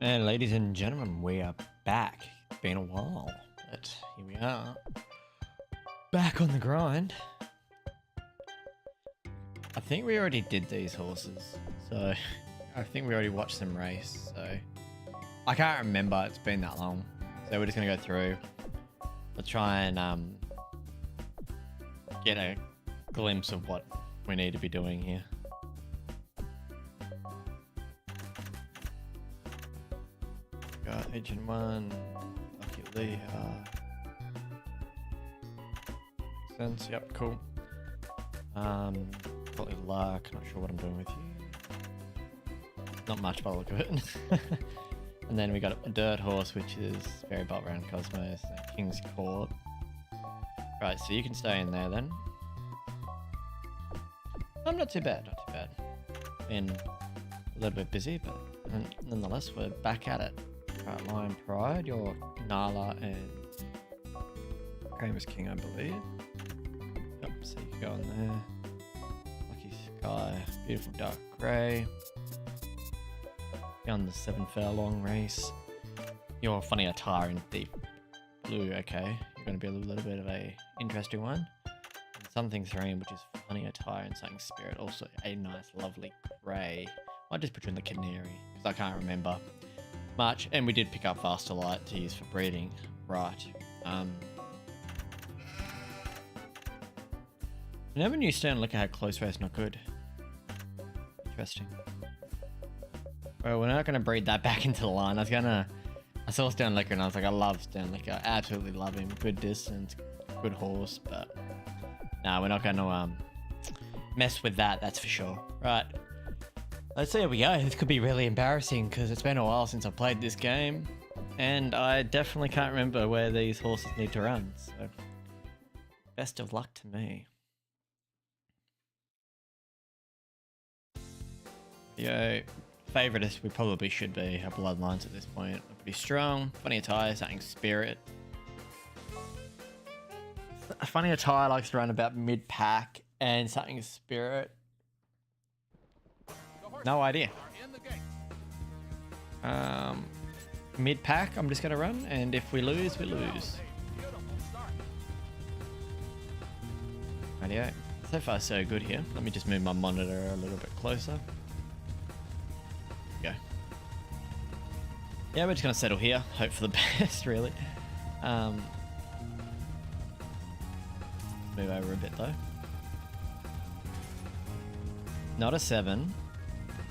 And ladies and gentlemen, we are back. It's been a while, but here we are. Back on the grind. I think we already did these horses, so I think we already watched them race, so I can't remember, it's been that long. So we're just gonna go through. Let's try and get a glimpse of what we need to be doing here. Got Agent 1, Lucky Lee. Makes sense, yep, cool. Probably luck, not sure what I'm doing with you. Not much by the look of it. And then we got a dirt horse, which is very bolt round Cosmos, and King's Court. Right, so you can stay in there then. I'm not too bad, not too bad. Been a little bit busy, but nonetheless, we're back at it. Right, Lion Pride, you're Nala and Kramer's King, I believe. Yep, so you can go in there. Lucky Sky, beautiful dark grey. On the 7 furlong race. Your funny attire in deep blue, okay. You're going to be a little bit of a interesting one. And something serene, which is funny attire and something spirit. Also a nice, lovely grey. Might just put you in the canary, because I can't remember much. And we did pick up faster light to use for breeding. Right. I never knew Stone look at how close race not good. Interesting. Well, we're not going to breed that back into the line. I saw Stone Liquor and I was like, I love Stone Liquor. I absolutely love him. Good distance, good horse, but no, we're not going to mess with that, that's for sure. Right, let's see how we go. This could be really embarrassing because it's been a while since I played this game and I definitely can't remember where these horses need to run. So, best of luck to me. Yo. Favourite we probably should be. Our bloodlines at this point are pretty strong. Funny attire, something spirit. A funny attire likes to run about mid-pack and something spirit. No idea. Mid-pack I'm just gonna run, and if we lose, we lose. Radio. So far so good here. Let me just move my monitor a little bit closer. Go. Yeah, we're just gonna settle here, hope for the best, really. Move over a bit though. Not a 7.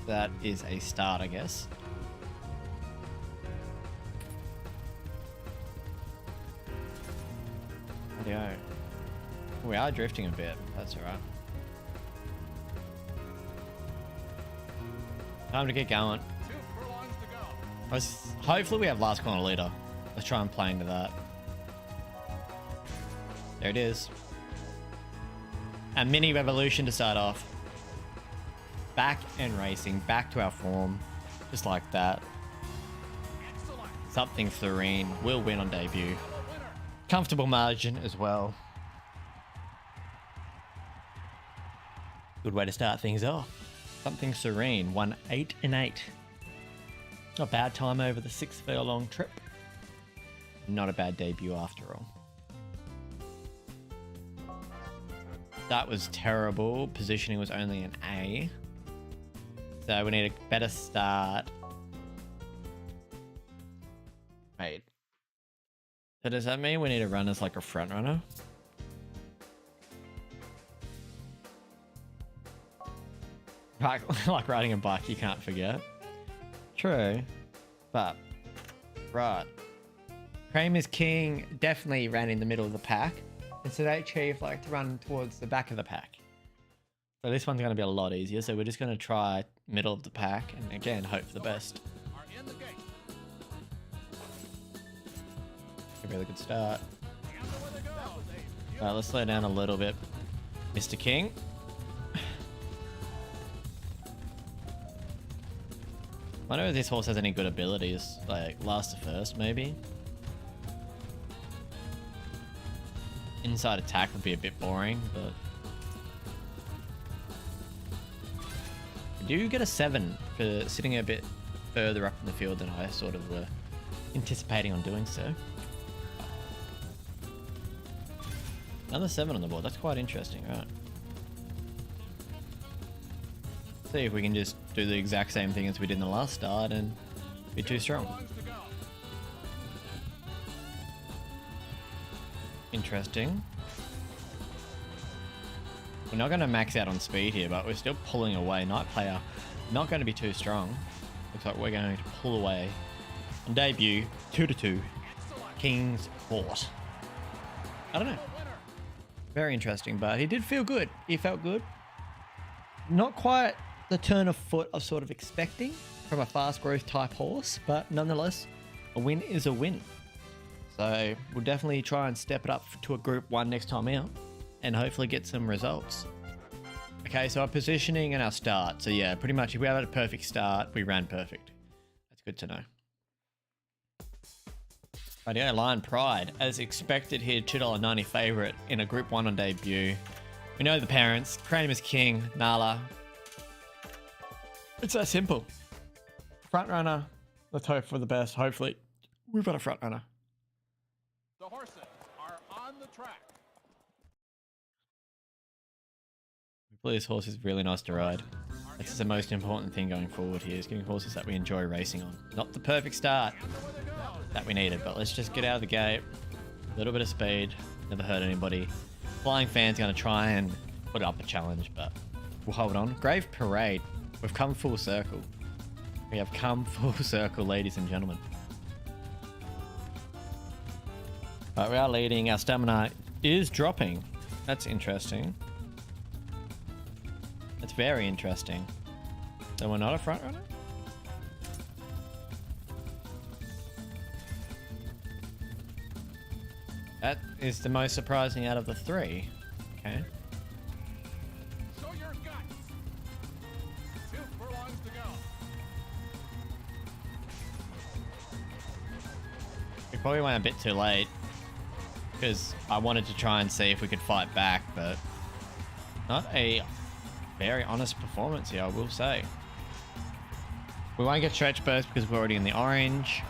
That is a start, I guess. Rightio. We are drifting a bit, that's alright. Time to get going. Hopefully we have last corner leader. Let's try and play into that. There it is. A mini revolution to start off. Back and racing, back to our form. Just like that. Something serene. Will win on debut. Comfortable margin as well. Good way to start things off. Something serene, won 8 and 8. Not a bad time over the 6 furlong trip. Not a bad debut after all. That was terrible. Positioning was only an A. So we need a better start. Wait. So does that mean we need to run as like a front runner? Like riding a bike, you can't forget. True, but right. Kramer's King definitely ran in the middle of the pack, and so they achieved like to run towards the back of the pack. So this one's going to be a lot easier. So we're just going to try middle of the pack, and again hope for the best. A really good start. All right, let's slow down a little bit, Mr. King. I wonder if this horse has any good abilities, like last to first maybe. Inside attack would be a bit boring, but we do get a 7 for sitting a bit further up in the field than I sort of were anticipating on doing so. Another 7 on the board. That's quite interesting, right? See if we can just do the exact same thing as we did in the last start and be too strong. Interesting. We're not going to max out on speed here, but we're still pulling away. Night Player, not going to be too strong. Looks like we're going to pull away. On debut, 2-2. King's Court. I don't know. Very interesting, but he did feel good. He felt good. Not quite the turn of foot I was sort of expecting from a fast growth type horse, but nonetheless, a win is a win. So we'll definitely try and step it up to a group 1 next time out and hopefully get some results. Okay, so our positioning and our start. So yeah, pretty much if we had a perfect start, we ran perfect. That's good to know. Rightio, Lion Pride, as expected here, $2.90 favourite in a Group 1 on debut. We know the parents, Cranium is king, Nala. It's that simple. Front runner, let's hope for the best. Hopefully, we've got a front runner. The horses are on the track. Hopefully this horse is really nice to ride. This is the most important thing going forward here, is getting horses that we enjoy racing on. Not the perfect start that we needed, but let's just get out of the gate. A little bit of speed, never hurt anybody. Flying Fan's going to try and put up a challenge, but we'll hold on. Grave Parade, we've come full circle. We have come full circle, ladies and gentlemen. But we are leading, our stamina is dropping. That's interesting. That's very interesting. So we're not a front runner? That is the most surprising out of the 3. Okay. Show your guts. 2 furlongs to go. We probably went a bit too late because I wanted to try and see if we could fight back, but not a very honest performance here, I will say. We won't get stretch burst because we're already in the orange.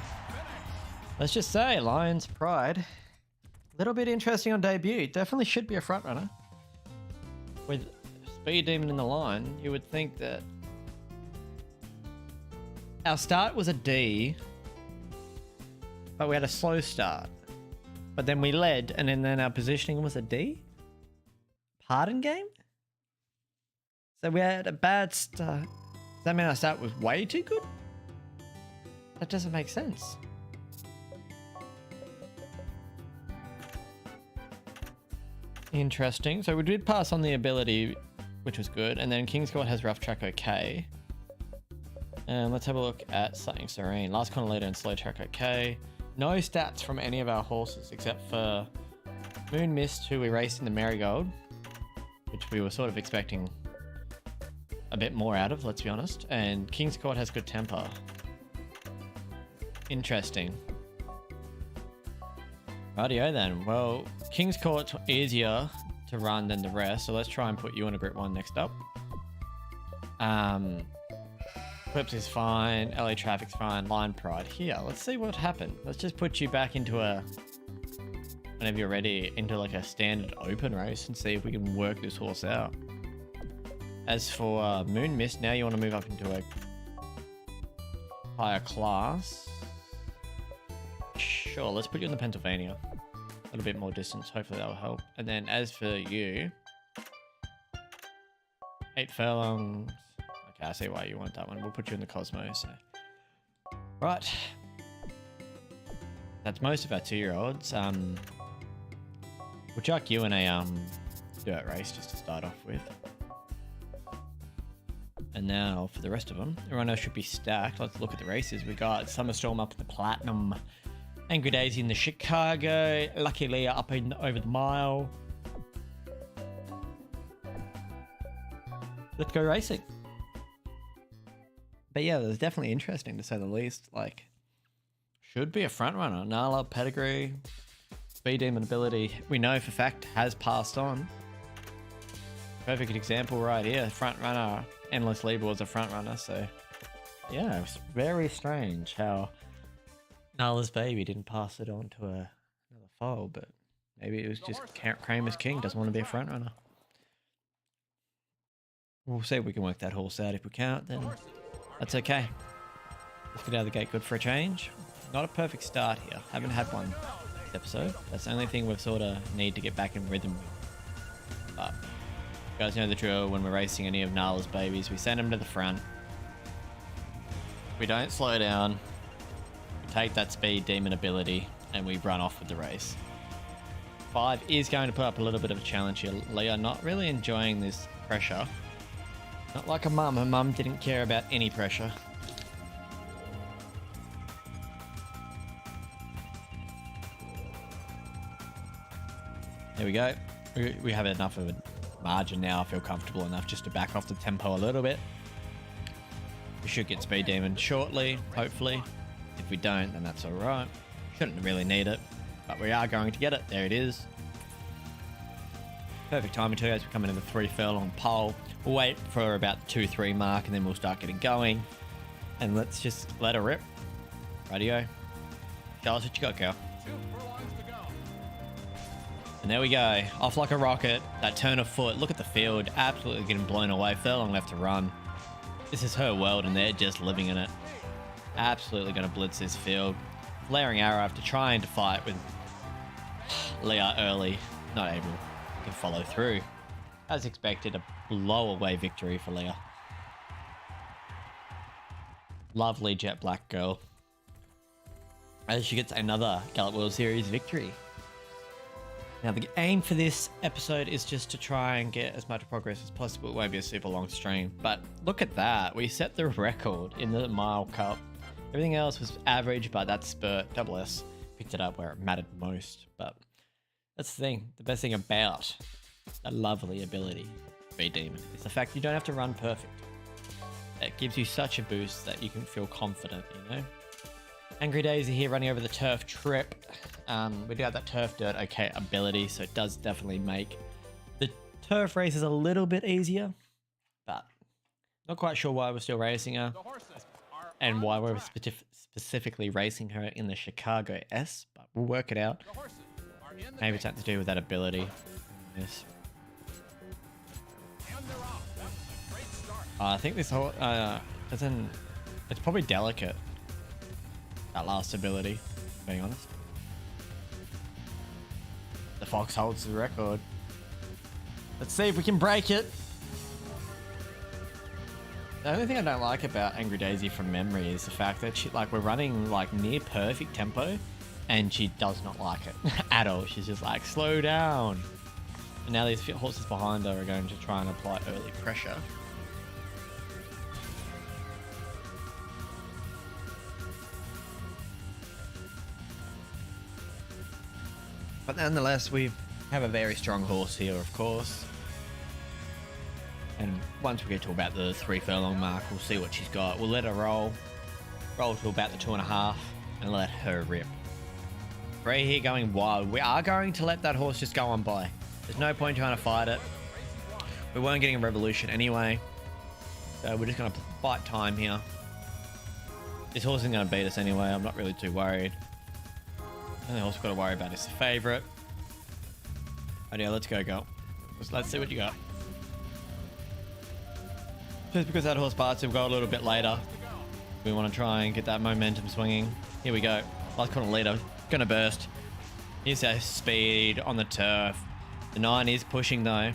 Let's just say Lion's Pride. A little bit interesting on debut. Definitely should be a front runner. With Speed Demon in the line, you would think that our start was a D, but we had a slow start. But then we led, and then our positioning was a D? Pardon game? So we had a bad start. Does that mean our start was way too good? That doesn't make sense. Interesting. So we did pass on the ability, which was good. And then King's Court has Rough Track okay. And let's have a look at Slightning Serene. Last Corner Leader and Slow Track okay. No stats from any of our horses except for Moon Mist, who we raced in the Marigold, which we were sort of expecting a bit more out of, let's be honest. And King's Court has Good Temper. Interesting. Rightio then. Well, King's Court's easier to run than the rest, so let's try and put you in a Group 1 next up. Clips is fine, LA Traffic's fine, Lion Pride here. Let's see what happened. Let's just put you back into a, whenever you're ready, into like a standard open race and see if we can work this horse out. As for Moon Mist, now you want to move up into a higher class. Sure, let's put you in the Pennsylvania. A little bit more distance, hopefully that will help. And then as for you, 8 furlongs. Okay, I see why you want that one. We'll put you in the Cosmos. So. Right. That's most of our 2-year-olds. We'll chuck you in a dirt race just to start off with. And now for the rest of them, everyone else should be stacked. Let's look at the races. We got Summer Storm up at the Platinum, Angry Daisy in the Chicago, Lucky Leah up in over the mile. Let's go racing. But yeah, it was definitely interesting to say the least. Like, should be a front runner. Nala, pedigree, speed demon ability. We know for fact has passed on. Perfect example right here. Front runner. Endless Libra was a front runner, so Yeah, it was very strange how Nala's baby didn't pass it on to another foal, but maybe it was just Kramer's King doesn't want to be a front runner. We'll see if we can work that horse out. If we can't, then that's okay. Let's get out of the gate good for a change. Not a perfect start here. Haven't had one this episode. That's the only thing we've sort of need to get back in rhythm with. But you guys know the drill. When we're racing any of Nala's babies, we send them to the front. We don't slow down. We take that speed demon ability and we run off with the race. 5 is going to put up a little bit of a challenge here. Leah not really enjoying this pressure. Not like a mum. Her mum didn't care about any pressure. There we go. We have enough of a margin now. I feel comfortable enough just to back off the tempo a little bit. We should get Speed Demon shortly, hopefully. If we don't, then that's alright. Shouldn't really need it, but we are going to get it. There it is. Perfect timing too as we come into the 3 furlong pole. We'll wait for about the 2-3 mark and then we'll start getting going. And let's just let her rip. Radio. Show us what you got, girl. 2 furlongs to go. And there we go. Off like a rocket. That turn of foot. Look at the field. Absolutely getting blown away. Furlong left to run. This is her world and they're just living in it. Absolutely going to blitz this field. Flaring arrow after trying to fight with Leah early. Not able to follow through. As expected, a blow away victory for Leah. Lovely jet black girl. As she gets another Gallop World Series victory. Now the aim for this episode is just to try and get as much progress as possible. It won't be a super long stream, but look at that. We set the record in the Mile Cup. Everything else was average, but that spurt, double S, picked it up where it mattered most. But that's the thing. The best thing about a lovely ability, Speed Demon, is the fact you don't have to run perfect. It gives you such a boost that you can feel confident, you know? Angry Daisy here running over the turf trip. We do have that turf dirt okay ability, so it does definitely make the turf races a little bit easier, but not quite sure why we're still racing her The horses are and on why the we're track. specifically racing her in the Chicago S, but we'll work it out. The horses are in the Maybe it's gate. something to do with that ability. Yes. And they're off. That's a great start. I think this whole, it's probably delicate, that last ability, being honest. The Fox holds the record. Let's see if we can break it. The only thing I don't like about Angry Daisy from memory is the fact that we're running like near perfect tempo and she does not like it at all. She's just like, slow down. And now these horses behind her are going to try and apply early pressure. But nonetheless, we have a very strong horse here, of course. And once we get to about the 3 furlong mark, we'll see what she's got. We'll let her roll to about the 2.5, and let her rip. Ray here going wild. We are going to let that horse just go on by. There's no point trying to fight it. We weren't getting a revolution anyway, so we're just going to fight time here. This horse isn't going to beat us anyway. I'm not really too worried. The only horse we've got to worry about is the favourite. Oh yeah, let's go, girl. Let's see what you got. Just because that horse parts have got a little bit later, we want to try and get that momentum swinging. Here we go. Last corner leader. Gonna burst. Here's our speed on the turf. The 9 is pushing though.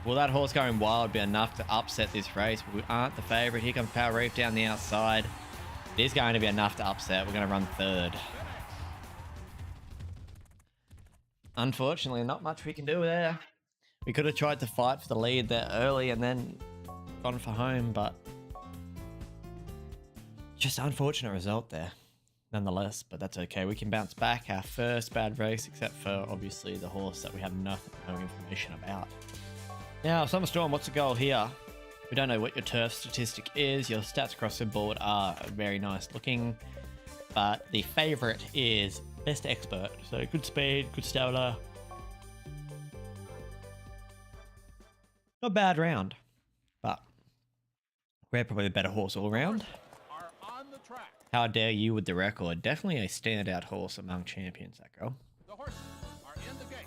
Will that horse going wild be enough to upset this race? We aren't the favourite. Here comes Power Reef down the outside. It is going to be enough to upset. We're going to run 3rd. Unfortunately, not much we can do there. We could have tried to fight for the lead there early and then gone for home, but just unfortunate result there nonetheless, but that's okay. We can bounce back. Our first bad race, except for obviously the horse that we have no information about. Now, Summerstorm, what's the goal here? We don't know what your turf statistic is. Your stats across the board are very nice looking, but the favorite is Best Expert. So good speed, good stamina. Not a bad round, but We're probably the better horse all round. Are on the track. How dare you with the record? Definitely a standout horse among champions, that girl. The horses are in the gate.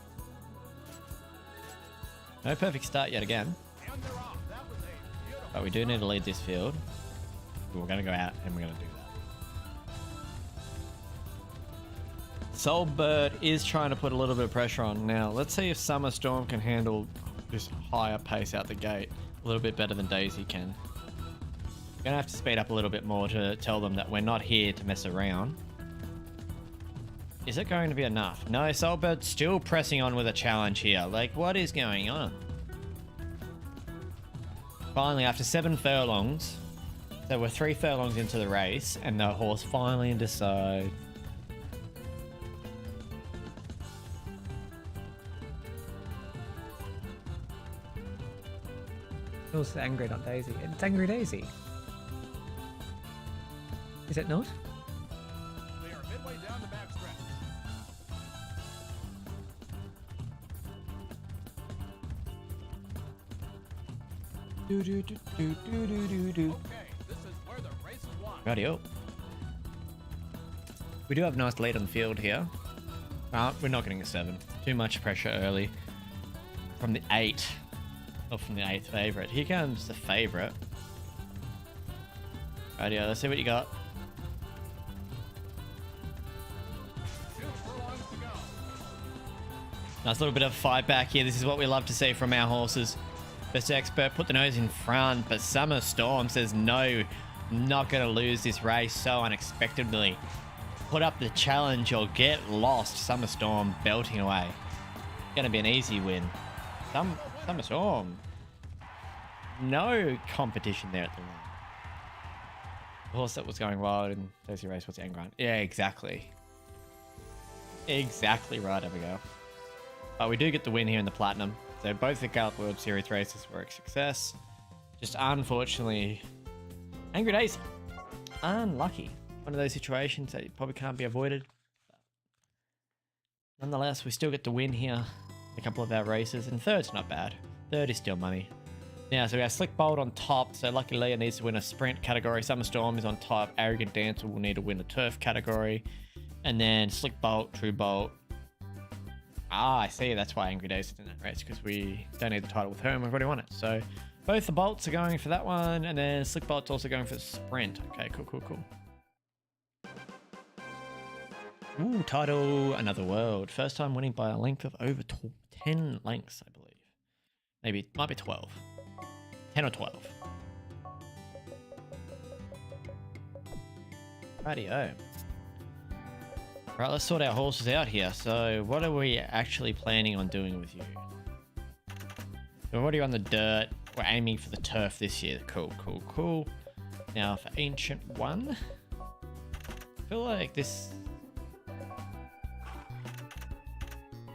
No perfect start yet again. And they're off. That was a beautiful. But we do need to lead this field. We're going to go out and we're going to do that. Soulbird is trying to put a little bit of pressure on. Now, let's see if Summer Storm can handle this higher pace out the gate a little bit better than Daisy can. We're going to have to speed up a little bit more to tell them that we're not here to mess around. Is it going to be enough? No, Soulbird's still pressing on with a challenge here. Like, what is going on? Finally, after 7 furlongs, so we're 3 furlongs into the race, and the horse finally decides. Also angry, not Daisy. It's Angry Daisy. Is it not? They are midway down the back stretch. Okay, this is where the race is won. Rightio. We do have a nice lead on the field here. We're not getting a 7. Too much pressure early. From the 8. Or from the 8th favourite. Here comes the favourite. Rightio, let's see what you got. 2 furlongs to go. Nice little bit of fight back here. This is what we love to see from our horses. Best Expert put the nose in front, but Summer Storm says no, not going to lose this race so unexpectedly. Put up the challenge or get lost. Summer Storm belting away. Going to be an easy win. Summer Storm. No competition there at the moment. The horse that was going wild in Daisy race was Angron. Yeah, exactly. Exactly right, Abigail. But we do get the win here in the Platinum. So both the Gallop World Series races were a success. Just unfortunately, Angry Daisy. Unlucky. One of those situations that probably can't be avoided. Nonetheless, we still get the win here. A couple of our races, and third's not bad. Third is still money. Now, so we have Slick Bolt on top. So Lucky Leah needs to win a sprint category. Summer Storm is on top. Arrogant Dancer will need to win a turf category. And then Slick Bolt, True Bolt. Ah, I see. That's why Angry Daisy is in that race, because we don't need the title with her and we've already won it. So both the Bolts are going for that one, and then Slick Bolt's also going for the sprint. Okay, cool. Ooh, title, Another World. First time winning by a length of over 10 lengths, I believe. Maybe, it might be 12. 10 or 12. Rightio. Right, let's sort our horses out here. So, what are we actually planning on doing with you? We're already on the dirt. We're aiming for the turf this year. Cool. Now, for Ancient One, I feel like this...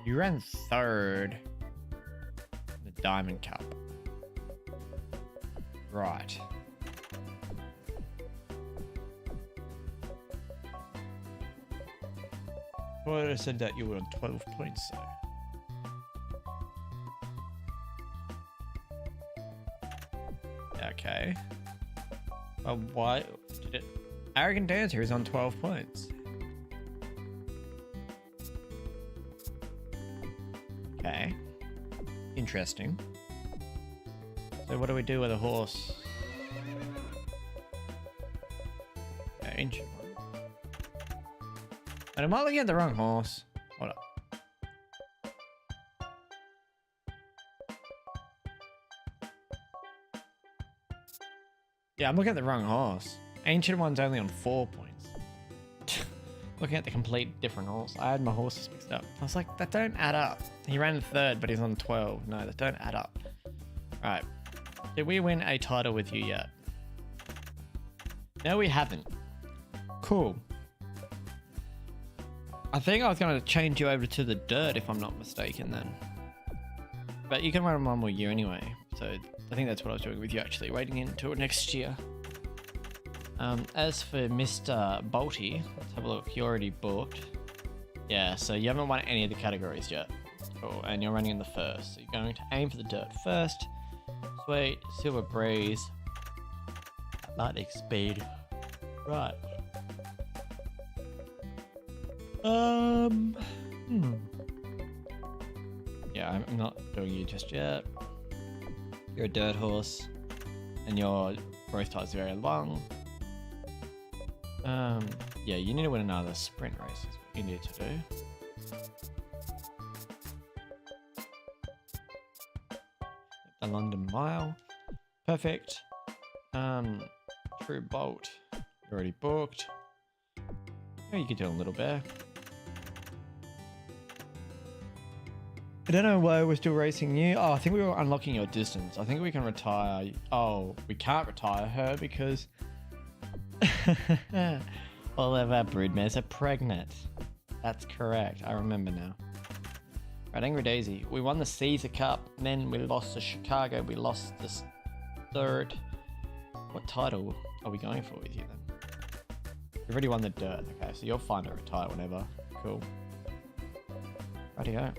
You ran third in the Diamond Cup. Right. Well, I said that you were on 12 points, so. Okay. Well, why did it? Arrogant Dancer is on 12 points. Okay. Interesting. So what do we do with a horse? Okay, Ancient One. And am I looking at the wrong horse? Hold up. Yeah, I'm looking at the wrong horse. Ancient One's only on 4 points. Looking at the complete different horse. I had my horses mixed up. I was like, that don't add up. He ran third, but he's on 12. No, that don't add up. Right. Did we win a title with you yet? No, we haven't. Cool. I think I was going to change you over to the dirt if I'm not mistaken then. But you can run one more year anyway. So I think that's what I was doing with you actually. Waiting until next year. As for Mr. Balti, let's have a look. You already booked. Yeah, so you haven't won any of the categories yet. Cool, and you're running in the first. So you're going to aim for the dirt first. Sweet, Silver Breeze. Lightning speed. Right. Yeah, I'm not doing you just yet. You're a dirt horse, and your growth time is very long. Yeah, you need to win another sprint race. Is what you need to do. The London Mile, perfect. True Bolt, already booked. Oh, you could do a little bit. I don't know why we're still racing you. Oh, I think we were unlocking your distance. I think we can retire. Oh, we can't retire her because all of our broodmares are pregnant. That's correct. I remember now. Right, Angry Daisy. We won the Caesar Cup, then we lost to Chicago. We lost this third. What title are we going for with you then? We've already won the dirt. Okay, so you're fine to retire whenever. Cool. Rightio.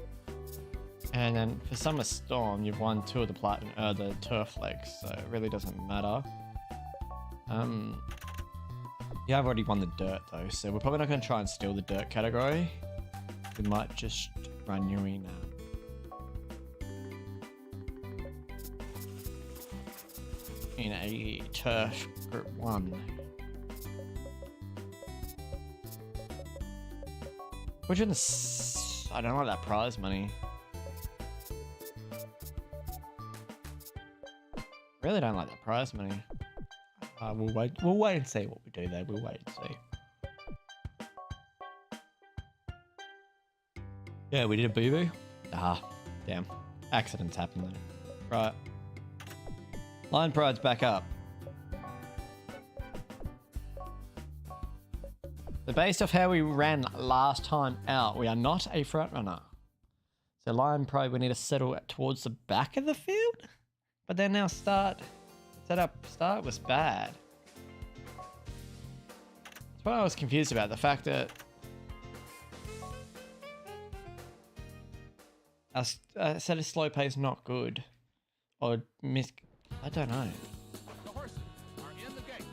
And then for Summer Storm, you've won 2 of the platinum, the turf legs, so it really doesn't matter. Yeah, I've already won the dirt though, so we're probably not going to try and steal the dirt category. We might just run you in a turf group 1. Which in the I don't like that prize money. Really don't like that prize money. We'll wait and see what we do there. We'll wait and see. Yeah, we did a boo-boo. Ah, damn. Accidents happen though. Right. Lion Pride's back up. So based off how we ran last time out, we are not a front runner. So Lion Pride, we need to settle towards the back of the field. But then our start was bad. That's what I was confused about. The fact that our set of slow pace not good, or I don't know. The horses are in the gate.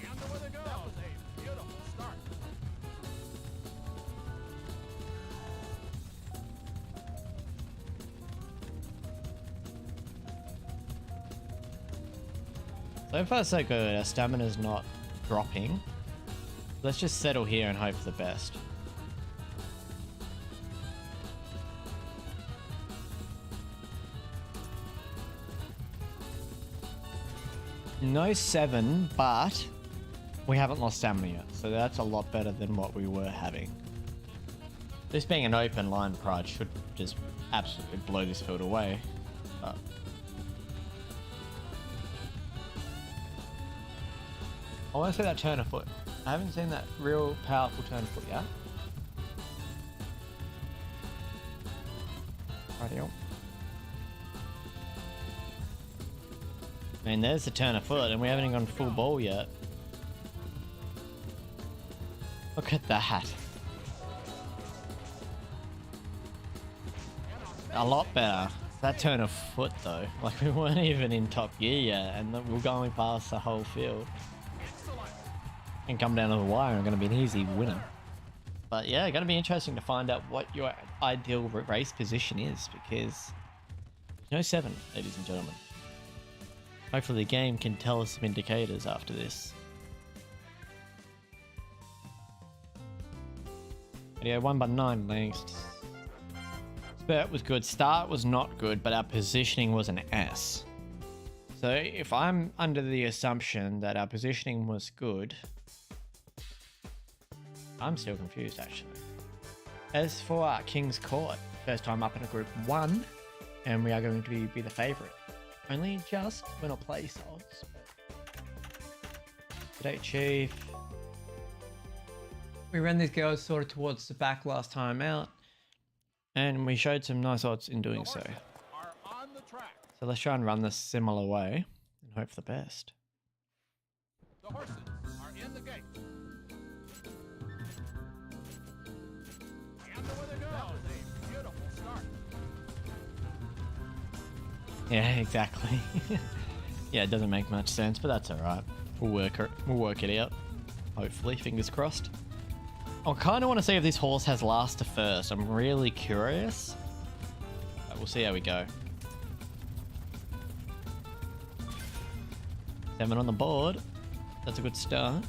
And away they go. That was a beautiful start. So far so good. Our stamina's not dropping. Let's just settle here and hope for the best. No 7, but we haven't lost stamina yet, so that's a lot better than what we were having. This being an open line pride should just absolutely blow this field away. But I want to see that turn of foot. I haven't seen that real powerful turn of foot yet. Rightio. I mean, there's the turn of foot, and we haven't even gone full ball yet. Look at that. A lot better. That turn of foot, though. Like, we weren't even in top gear yet, and we're going past the whole field. And come down to the wire, and going to be an easy winner. But yeah, going to be interesting to find out what your ideal race position is, because no 7, ladies and gentlemen. Hopefully the game can tell us some indicators after this. Yeah, 1/9 lengths. Spurt was good. Start was not good, but our positioning was an S. So if I'm under the assumption that our positioning was good, I'm still confused actually. As for our King's Court, first time up in a group 1, and we are going to be the favourite. Only just win or place odds. G'day, Chief. We ran these girls sort of towards the back last time out, and we showed some nice odds in doing so. Are on the track. So let's try and run this similar way and hope for the best. The horses are in the gate. And away they go. That was a beautiful start. Yeah, exactly. Yeah, it doesn't make much sense, but that's alright. We'll work it out. Hopefully, fingers crossed. I kind of want to see if this horse has last to first. I'm really curious. But we'll see how we go. 7 on the board. That's a good start.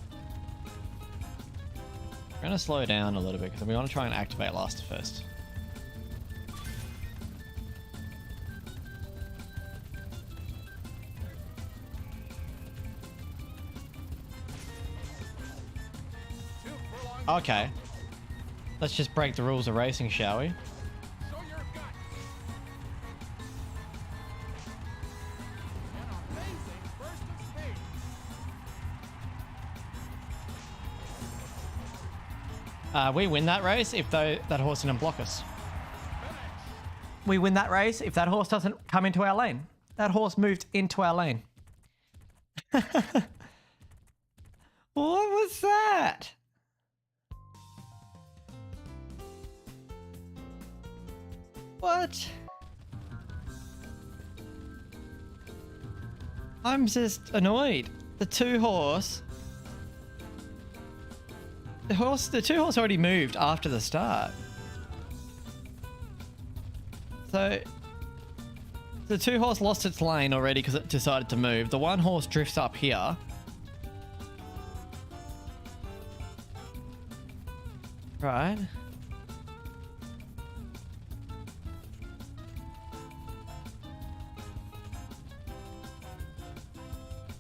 We're going to slow down a little bit because we want to try and activate last to first. Okay. Let's just break the rules of racing, shall we? Show your guts. An amazing burst of speed. We win that race if that horse didn't block us. Finish. We win that race if that horse doesn't come into our lane. That horse moved into our lane. What was that? What? I'm just annoyed. The two horse already moved after the start. So the two horse lost its lane already because it decided to move. The one horse drifts up here. Right.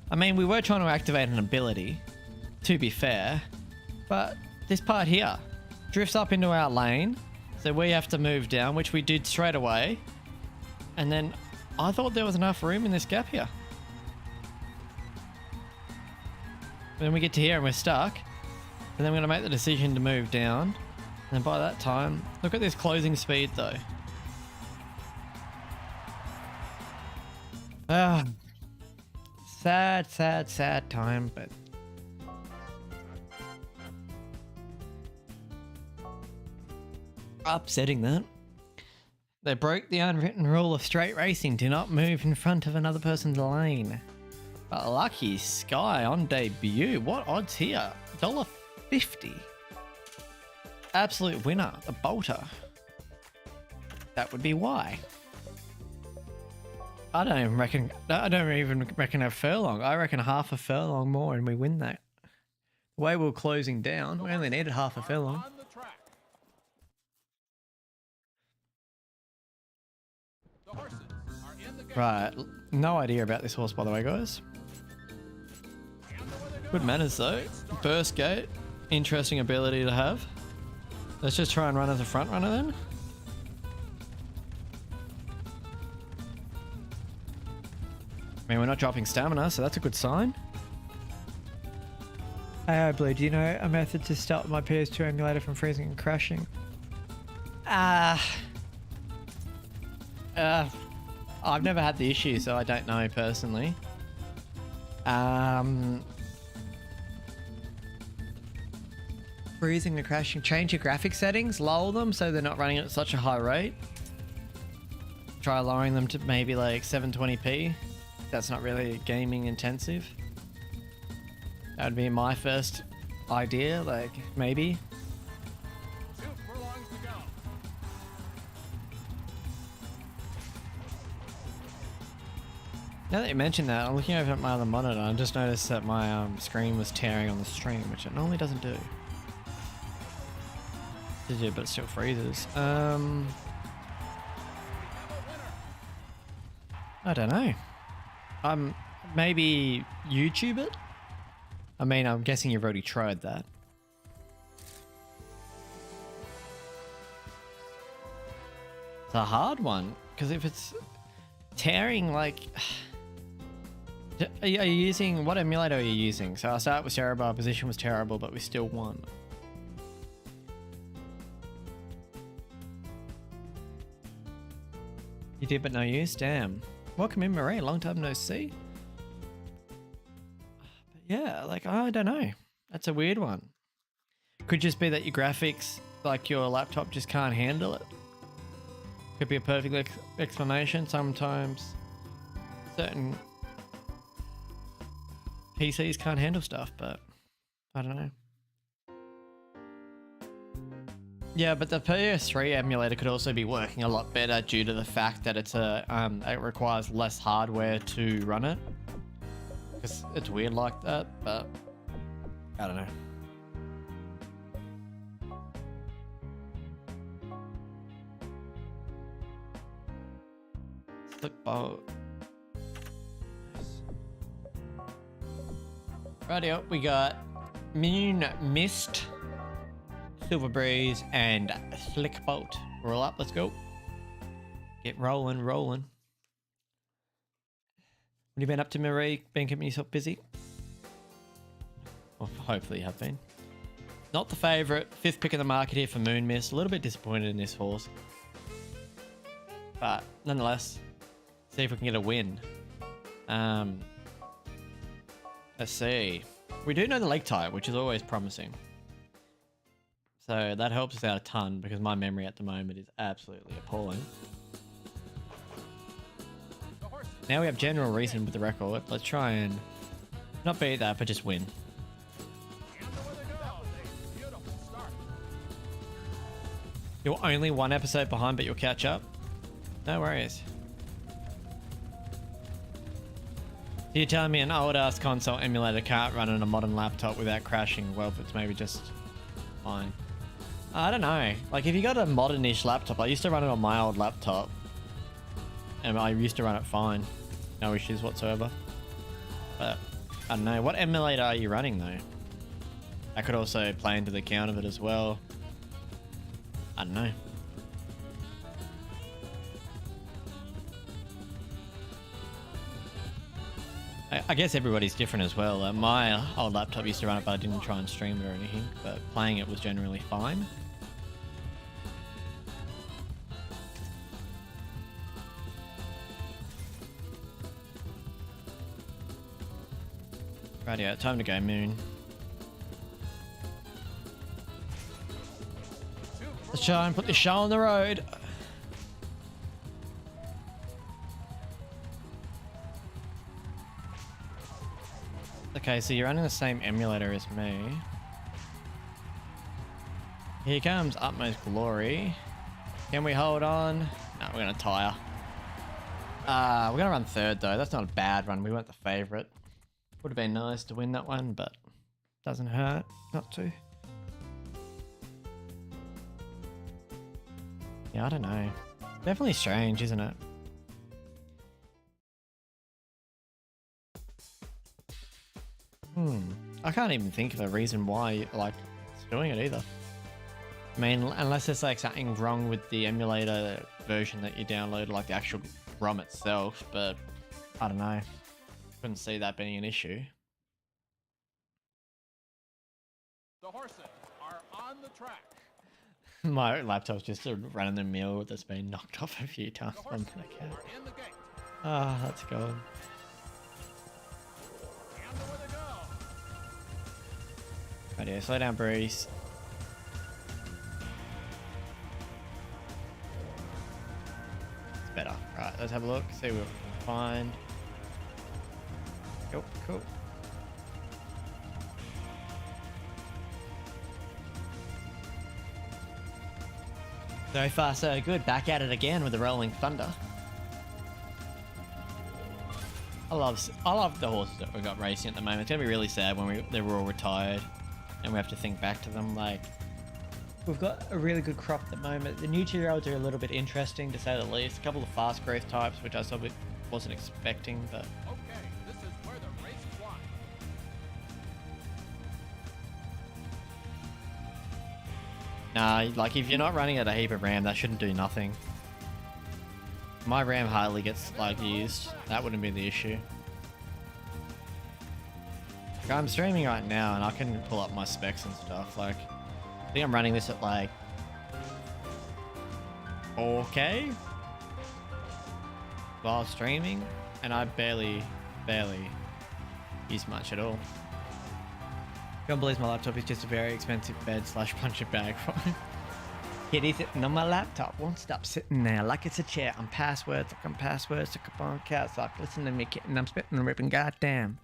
I mean, we were trying to activate an ability, to be fair, but this part here drifts up into our lane, so we have to move down, which we did straight away. And then I thought there was enough room in this gap here. Then we get to here and we're stuck, and then we're going to make the decision to move down. And by that time, look at this closing speed though. Ah. Sad, sad, sad time, but upsetting that. They broke the unwritten rule of straight racing. Do not move in front of another person's lane. But lucky Sky on debut. What odds here? $1.50. Absolute winner, the bolter. That would be why. I don't even reckon a furlong. I reckon half a furlong more and we win that. The way we're closing down, we only needed half a furlong. On the track. The horses are in the game. Right, no idea about this horse by the way, guys. And the winner Good manners though. Burst gate, interesting ability to have. Let's just try and run as a front runner then. I mean, we're not dropping stamina, so that's a good sign. Hey, Blue, do you know a method to stop my PS2 emulator from freezing and crashing? I've never had the issue, so I don't know personally. Freezing and crashing. Change your graphic settings, lower them so they're not running at such a high rate. Try lowering them to maybe like 720p. That's not really gaming intensive. That would be my first idea, like maybe. 2 furlongs to go. Now that you mention that, I'm looking over at my other monitor and I just noticed that my screen was tearing on the stream, which it normally doesn't do. Did it, but it still freezes. I don't know. Maybe YouTube it? I mean, I'm guessing you've already tried that. It's a hard one, because if it's tearing, like... Are you using... What emulator are you using? So our start was terrible, our position was terrible, but we still won. You did, but no use? Damn. Welcome in, Marie. Long time no see. But yeah, like, I don't know. That's a weird one. Could just be that your graphics, like your laptop, just can't handle it. Could be a perfect explanation. Sometimes certain PCs can't handle stuff, but I don't know. Yeah, but the PS3 emulator could also be working a lot better due to the fact that it's it requires less hardware to run it. Because it's weird like that, but I don't know. Slip bolt. Rightio, we got Moon Mist, Silver Breeze, and Slick Bolt. Roll up, let's go. Get rolling. What have you been up to, Marie? Been keeping yourself busy? Well, hopefully you have been. Not the favourite. 5th pick in the market here for Moon Mist. A little bit disappointed in this horse. But nonetheless, see if we can get a win. Let's see. We do know the leg type, which is always promising. So that helps us out a ton because my memory at the moment is absolutely appalling. Now we have general reason with the record. Let's try and not beat that, but just win. You're only 1 episode behind, but you'll catch up. No worries. So you're telling me an old-ass console emulator can't run on a modern laptop without crashing? Well, it's maybe just fine. I don't know. Like, if you got a modern-ish laptop, I used to run it on my old laptop. And I used to run it fine. No issues whatsoever. But, I don't know. What emulator are you running, though? I could also play into the account of it as well. I don't know. I guess everybody's different as well. My old laptop used to run it, but I didn't try and stream it or anything. But playing it was generally fine. Rightio, time to go, Moon. Let's try and put this show on the road. Okay, so you're running the same emulator as me. Here comes Utmost Glory. Can we hold on? No, we're gonna tire. We're gonna run 3rd though. That's not a bad run. We weren't the favourite. Would have been nice to win that one, but doesn't hurt not to. Yeah, I don't know. Definitely strange, isn't it? I can't even think of a reason why, like, it's doing it either. I mean, unless there's like something wrong with the emulator version that you downloaded, like the actual ROM itself, but I don't know. Couldn't see that being an issue. The horses are on the track. My laptop's just a run-of-the-mill that's been knocked off a few times. The horses are in the gate. Ah, that's gone. And away they go. Right, slow down, Breeze. It's better. Right, let's have a look, see what we can find. Cool, cool. So far, so good. Back at it again with the Rolling Thunder. I love the horses that we got racing at the moment. It's gonna be really sad when they're all retired, and we have to think back to them. Like, we've got a really good crop at the moment. The new 2-year-olds are a little bit interesting, to say the least. A couple of fast growth types, which I wasn't expecting, but. Okay, this is where the race is won. Nah, like if you're not running at a heap of RAM, that shouldn't do nothing. My RAM hardly gets like used. That wouldn't be the issue. Like, I'm streaming right now and I can pull up my specs and stuff. Like, I think I'm running this at like 4K while streaming, and I barely use much at all. Can't believe my laptop is just a very expensive bed / punching bag for me. Kitty sitting on my laptop, won't stop sitting there like it's a chair. I'm passwords, like I'm passwords, like a on cats, like listen to me, kitten, I'm spitting and ripping, goddamn.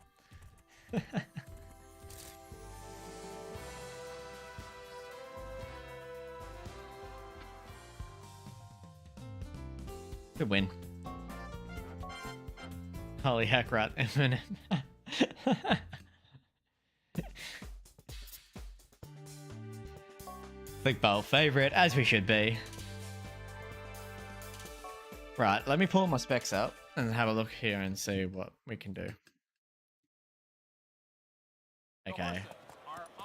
Good win. Holy heck, right, Eminem. Big bowl favorite, as we should be. Right, let me pull my specs up and have a look here and see what we can do. Okay.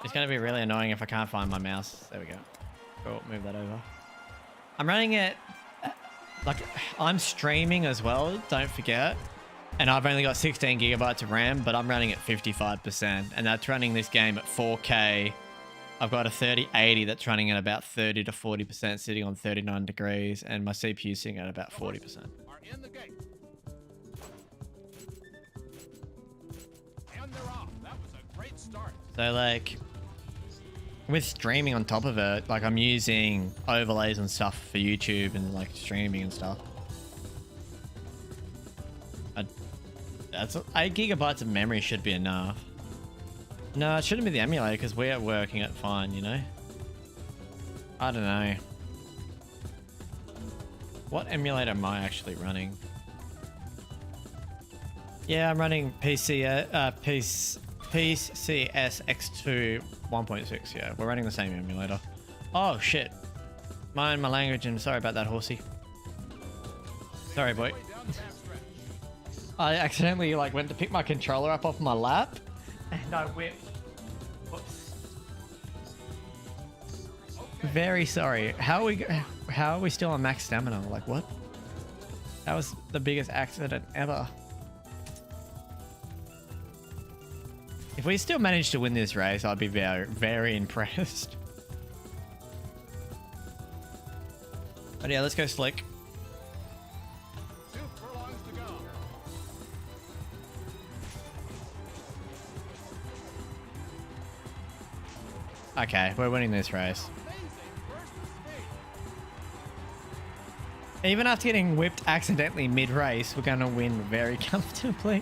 It's going to be really annoying if I can't find my mouse. There we go. Cool, move that over. I'm running it... Like, I'm streaming as well, don't forget. And I've only got 16 gigabytes of RAM, but I'm running at 55%. And that's running this game at 4K. I've got a 3080 that's running at about 30 to 40%, sitting on 39 degrees. And my CPU sitting at about 40%. And they're off. That was a great start. So, like... with streaming on top of it, like I'm using overlays and stuff for YouTube and like streaming and stuff. That's 8 gigabytes of memory should be enough. No, it shouldn't be the emulator because we're working it fine, you know? I don't know. What emulator am I actually running? Yeah, I'm running PCS X2 1.6, yeah. We're running the same emulator. Oh, shit. Mind my language and sorry about that, horsey. Sorry, boy. I accidentally, like, went to pick my controller up off my lap and I whipped. Whoops. Very sorry. How are we still on max stamina? Like, what? That was the biggest accident ever. If we still manage to win this race, I'd be very, very impressed. But yeah, let's go slick. 2 furlongs to go. Okay, we're winning this race. Amazing burst of speed. Even after getting whipped accidentally mid-race, we're going to win very comfortably.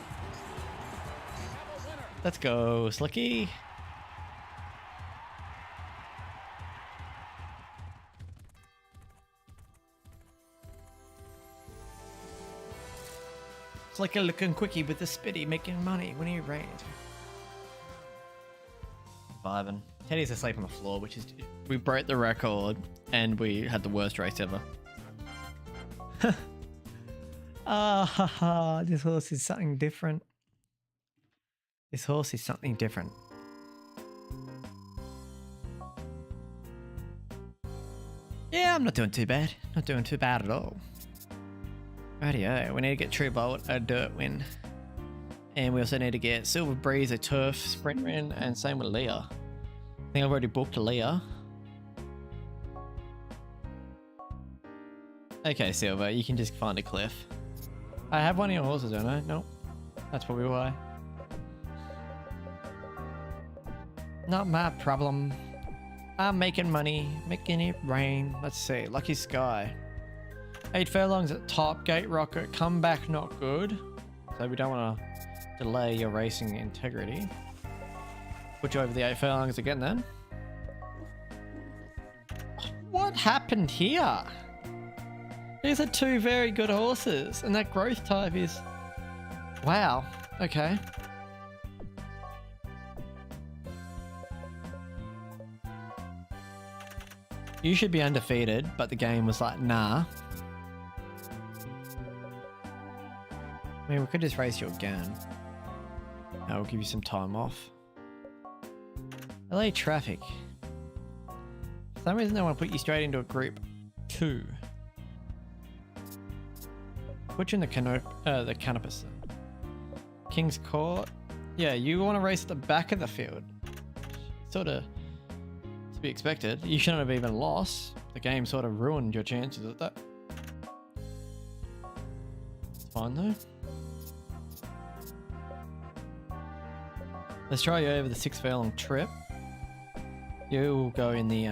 Let's go, Slicky. Slicky looking quickie with the spitty, making money when he rained. Vibing. Teddy's asleep on the floor, which is... We broke the record, and we had the worst race ever. Ah, haha, this horse is something different. This horse is something different. Yeah, I'm not doing too bad. Not doing too bad at all. Rightio, we need to get True Bolt a dirt win. And we also need to get Silver Breeze a turf sprint win, and same with Leah. I think I've already booked Leah. Okay, Silver, you can just find a cliff. I have one of your horses, don't I? Nope. That's probably why. Not my problem. I'm making money, making it rain. Let's see, Lucky Sky. 8 furlongs at top, Gate Rocket, comeback not good. So we don't want to delay your racing integrity. Put you over the 8 furlongs again then. What happened here? These are 2 very good horses, and that growth type is... Wow, okay. You should be undefeated, but the game was like, nah. I mean, we could just race you again. That will give you some time off. LA traffic. For some reason, they want to put you straight into a group 2. Put you in the canopus. King's Court. Yeah, you want to race at the back of the field. Sort of to be expected. You shouldn't have even lost. The game sort of ruined your chances at that. It's fine though. Let's try you over the 6 furlong trip. You'll go in the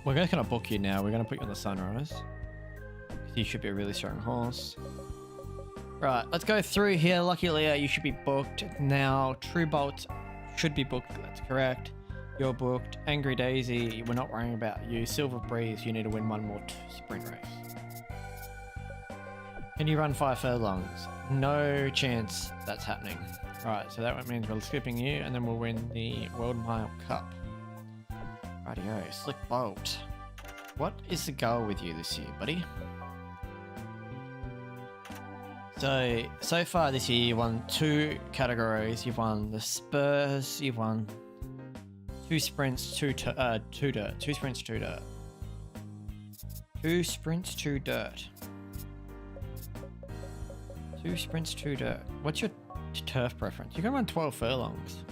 we're just gonna book you now. We're gonna put you on the Sunrise. You should be a really strong horse. Right, let's go through here. Lucky Leo, you should be booked now. True Bolt should be booked. That's correct. You're booked. Angry Daisy, we're not worrying about you. Silver Breeze, you need to win one more sprint race. Can you run 5 furlongs? No chance that's happening. Right, so that means we're skipping you, and then we'll win the World Mile Cup. Rightio, Slick Bolt. What is the goal with you this year, buddy? So far this year, you won 2 categories. You've won the Spurs. You've won 2 sprints, 2 dirt. 2 sprints, 2 dirt. 2 sprints, 2 dirt. 2 sprints, 2 dirt. What's your turf preference? You can run 12 furlongs.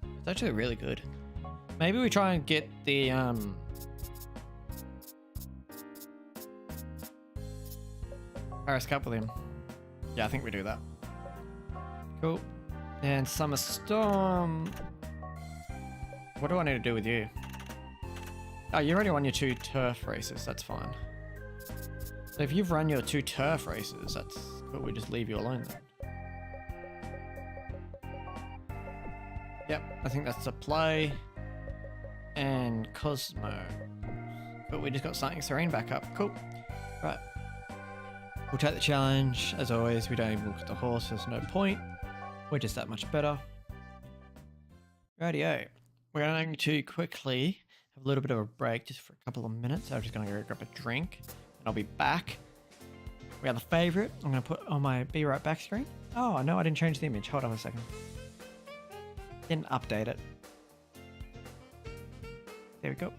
It's actually really good. Maybe we try and get the Paris Cup with him. Yeah, I think we do that. Cool. And Summer Storm. What do I need to do with you? Oh, you already won your 2 turf races. That's fine. So if you've run your 2 turf races, that's cool. We just leave you alone then. Yep, I think that's a play. And Cosmo. But we just got Something Serene back up. Cool. Right. We'll take the challenge. As always, we don't even look at the horse. There's no point. We're just that much better. Rightio. We're going to quickly have a little bit of a break just for a couple of minutes. I'm just going to go grab a drink and I'll be back. We got the favorite. I'm going to put on my Be Right Back screen. Oh, no, I didn't change the image. Hold on a second. Didn't update it. There we go.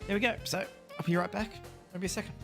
There we go. So I'll be right back. Maybe a second.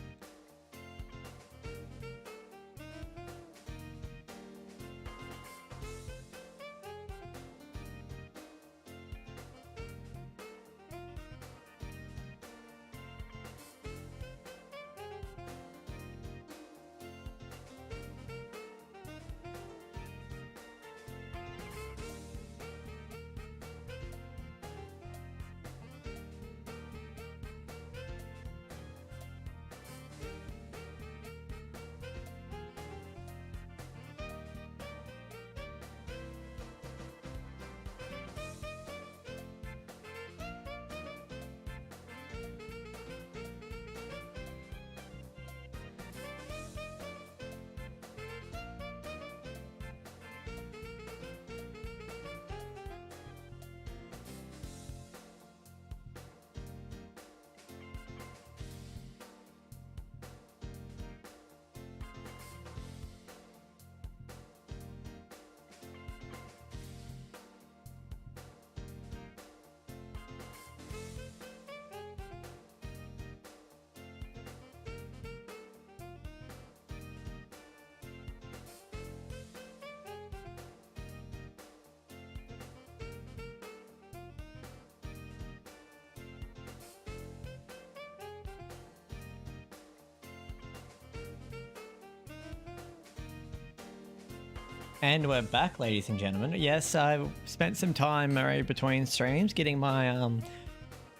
And we're back, ladies and gentlemen. Yes, I've spent some time between streams getting my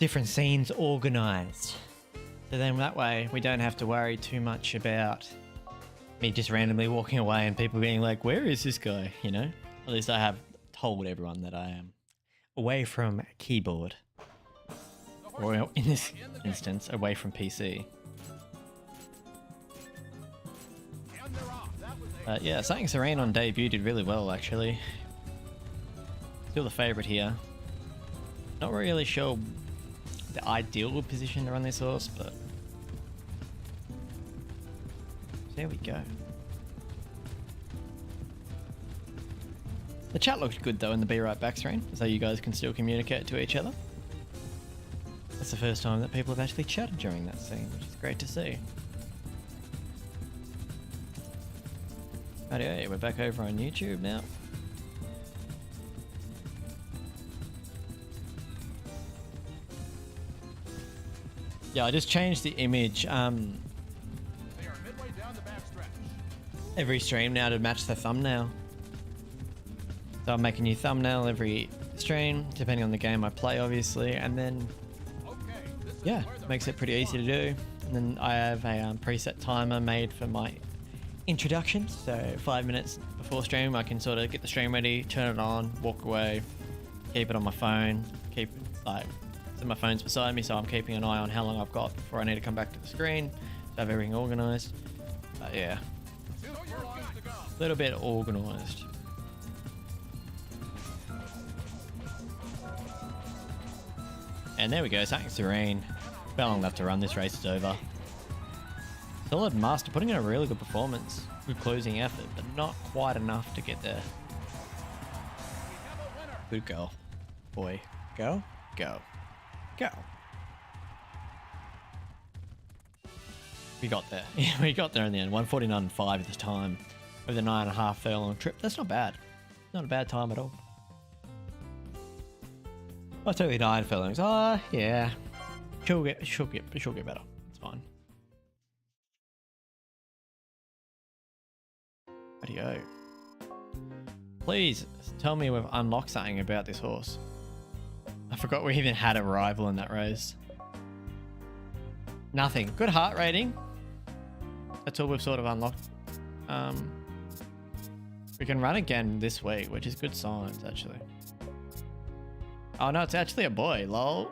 different scenes organized. So then that way we don't have to worry too much about me just randomly walking away and people being like, where is this guy? You know? At least I have told everyone that I am away from keyboard. Or in this instance, away from PC. Yeah, Something Serene on debut did really well, actually. Still the favorite here. Not really sure the ideal position to run this horse, but there we go. The chat looked good though in the Be Right Back screen, so you guys can still communicate to each other. That's the first time that people have actually chatted during that scene, which is great to see. Alrighty, we're back over on YouTube now. Yeah, I just changed the image every stream now to match the thumbnail. So I'm making a new thumbnail every stream, depending on the game I play, obviously, and then yeah, makes it pretty easy to do. And then I have a preset timer made for my introduction, so 5 minutes before stream I can sort of get the stream ready, turn it on, walk away, keep it on my phone, keep like, so my phone's beside me, so I'm keeping an eye on how long I've got before I need to come back to the screen, so I have everything organized. But yeah, a little bit organized. And there we go, something serene. How long left to run, this race is over. Solid Master putting in a really good performance. Good closing effort, but not quite enough to get there. Good girl. Boy. Go. Go. Go. We got there. Yeah, we got there in the end. 1:49.5 at the time. With a 9.5 furlong trip. That's not bad. Not a bad time at all. Oh, it's only 9 furlongs. Oh, yeah. She'll get better. It's fine. Radio. Please tell me we've unlocked something about this horse. I forgot we even had a rival in that race. Nothing. Good heart rating. That's all we've sort of unlocked. We can run again this week, which is good signs, actually. Oh no, it's actually a boy. Lol.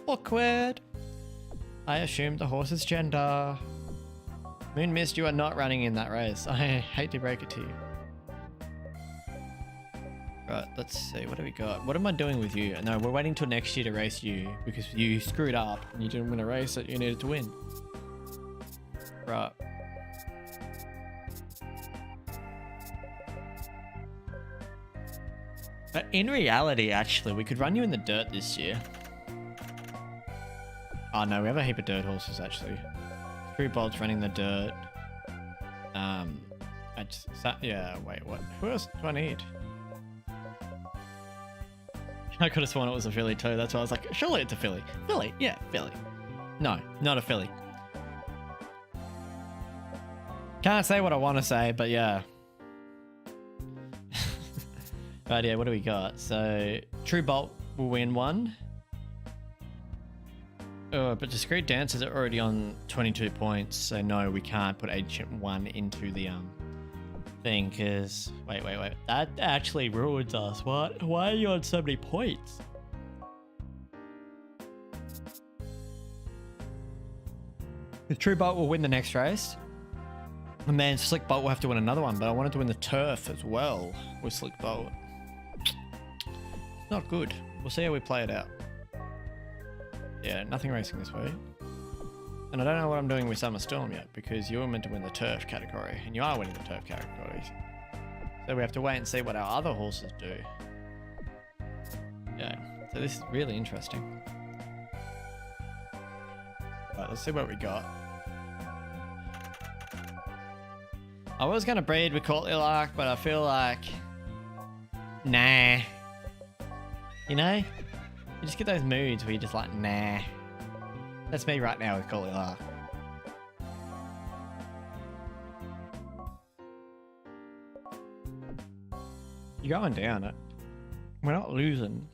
Awkward. I assumed the horse's gender. Moon Mist, you are not running in that race. I hate to break it to you. Right, let's see. What do we got? What am I doing with you? No, we're waiting till next year to race you because you screwed up and you didn't win a race that you needed to win. Right. But in reality, actually, we could run you in the dirt this year. Oh no, we have a heap of dirt horses actually. Screw Bolt's running the dirt. Yeah, wait, what? Who else do I need? I could have sworn it was a filly too. That's why I was like, surely it's a filly. Filly, yeah, filly. No, not a filly. Can't say what I want to say, but yeah. Right, yeah, what do we got? So, True Bolt will win one. Oh, but Discreet Dancers are already on 22 points, so no, we can't put Ancient 1 into the thing, because... Wait. That actually ruins us. What? Why are you on so many points? The True Bolt will win the next race. And then Slick Bolt will have to win another one, but I wanted to win the Turf as well with Slick Bolt. Not good. We'll see how we play it out. Yeah, nothing racing this way. And I don't know what I'm doing with Summer Storm yet, because you're meant to win the Turf category, and you are winning the Turf category. So we have to wait and see what our other horses do. Yeah, so this is really interesting. Right, let's see what we got. I was going to breed with Courtly Lark, but I feel like... Nah. You know? You just get those moods where you're just like, nah. That's me right now with Courtly Lark. You're going down it. We're not losing.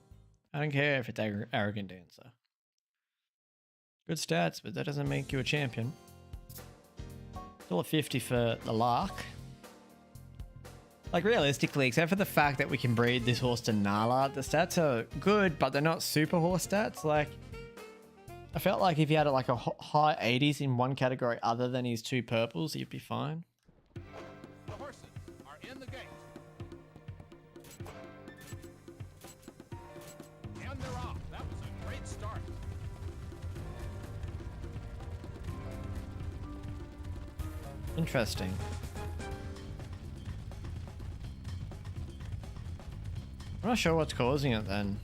I don't care if it's Arrogant Dancer. Good stats, but that doesn't make you a champion. Still a 50 for the Lark. Like, realistically, except for the fact that we can breed this horse to Nala, the stats are good, but they're not super horse stats. Like, I felt like if he had like a high 80s in one category other than his 2 purples, he'd be fine. The horses are in the gate. And they're off. That was a great start. Interesting. I'm not sure what's causing it then.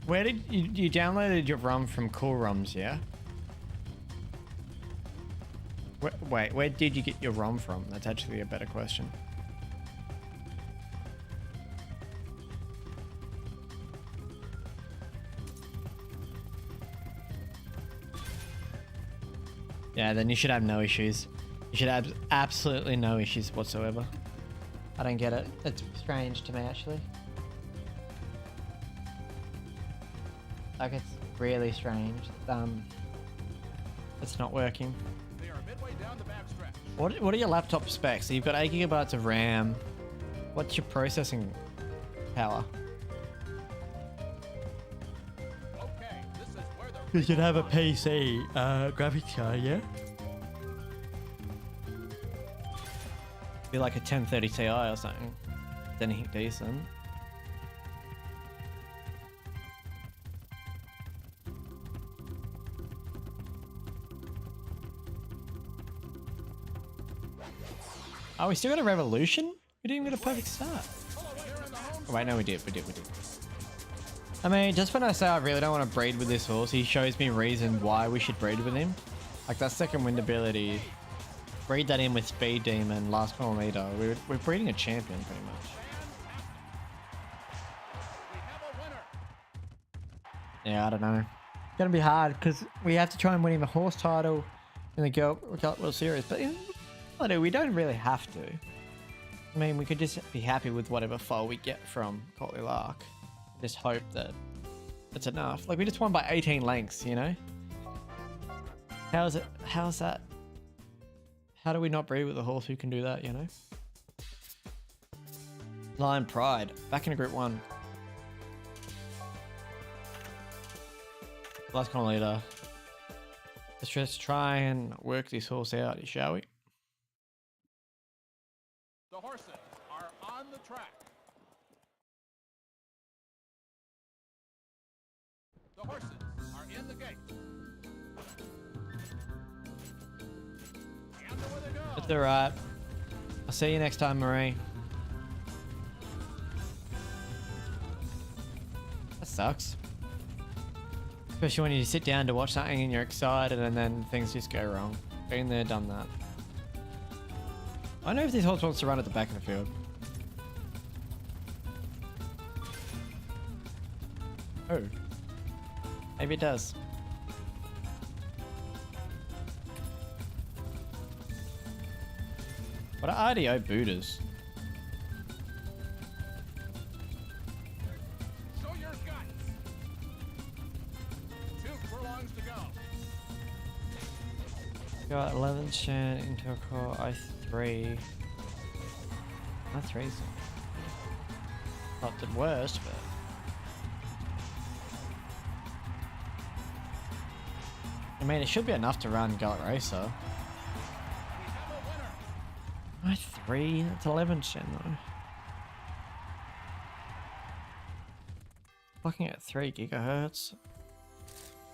Where did you downloaded your ROM from Cool ROMs, yeah? Wait, where did you get your ROM from? That's actually a better question. Yeah, then you should have no issues. You should have absolutely no issues whatsoever. I don't get it. It's strange to me, actually. Like it's really strange. It's not working. They are midway down the backstretch. What are your laptop specs? So you've got 8 gigabytes of RAM. What's your processing power? Okay, this is where the You should have a PC graphics card, yeah? Be like a 1030 Ti or something. Anything decent. Oh, we still got a revolution? We didn't even get a perfect start. Oh, wait, no, we did. I mean, just when I say I really don't want to breed with this horse, he shows me reason why we should breed with him. Like that second wind ability, breed that in with Speed Demon, last kilometer. We're breeding a champion pretty much. Yeah, I don't know. It's gonna be hard because we have to try and win him a horse title in the Gallop World Series, but we don't really have to. I mean, we could just be happy with whatever foal we get from Cotley Lark. Just hope that it's enough. Like we just won by 18 lengths, you know? How's that? How do we not breed with a horse who can do that, you know? Lion Pride, back into Group 1. Last corner leader. Let's just try and work this horse out, shall we? The horses are on the track. The horses are in the gate. And away they go. That's alright. I'll see you next time, Marie. That sucks. Especially when you sit down to watch something and you're excited and then things just go wrong. Been there, done that. I know if this horse wants to run at the back of the field. Oh. Maybe it does. What are RDO booters? Show your guts. 2 furlongs to go. Got 11% into a core I3. I3's not the worst, but I mean, it should be enough to run Gallop Racer. We have a winner. I3, that's 11% though. Looking at 3 gigahertz.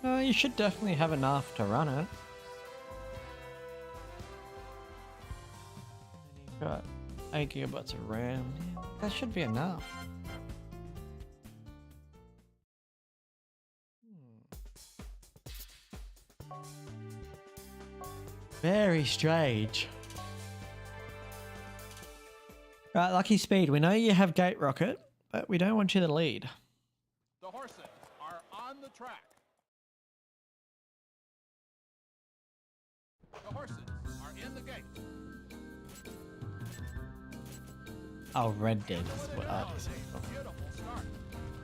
No, you should definitely have enough to run it. And you've got 8 gigabytes of RAM. Yeah, that should be enough. Very strange. Right, Lucky Speed, we know you have Gate Rocket, but we don't want you to lead. The horses are on the track. The horses are in the gate. Oh, Red Dead is what I just said. Beautiful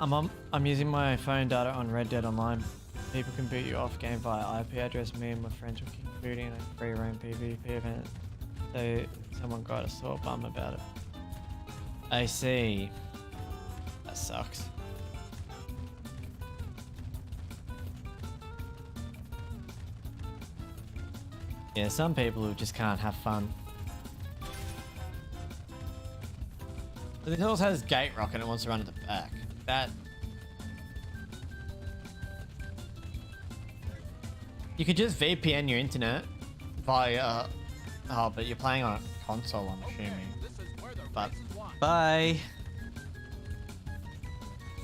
start. I'm using my phone data on Red Dead Online. People can boot you off game via IP address. Me and my friends were booting a free roam PvP event. So someone got a sore bum about it. I see. That sucks. Yeah, some people who just can't have fun. But it also has Gate Rocket and it wants to run at the back. That... You could just VPN your internet via... Oh, but you're playing on a console, I'm assuming. This is where the But race is won. bye.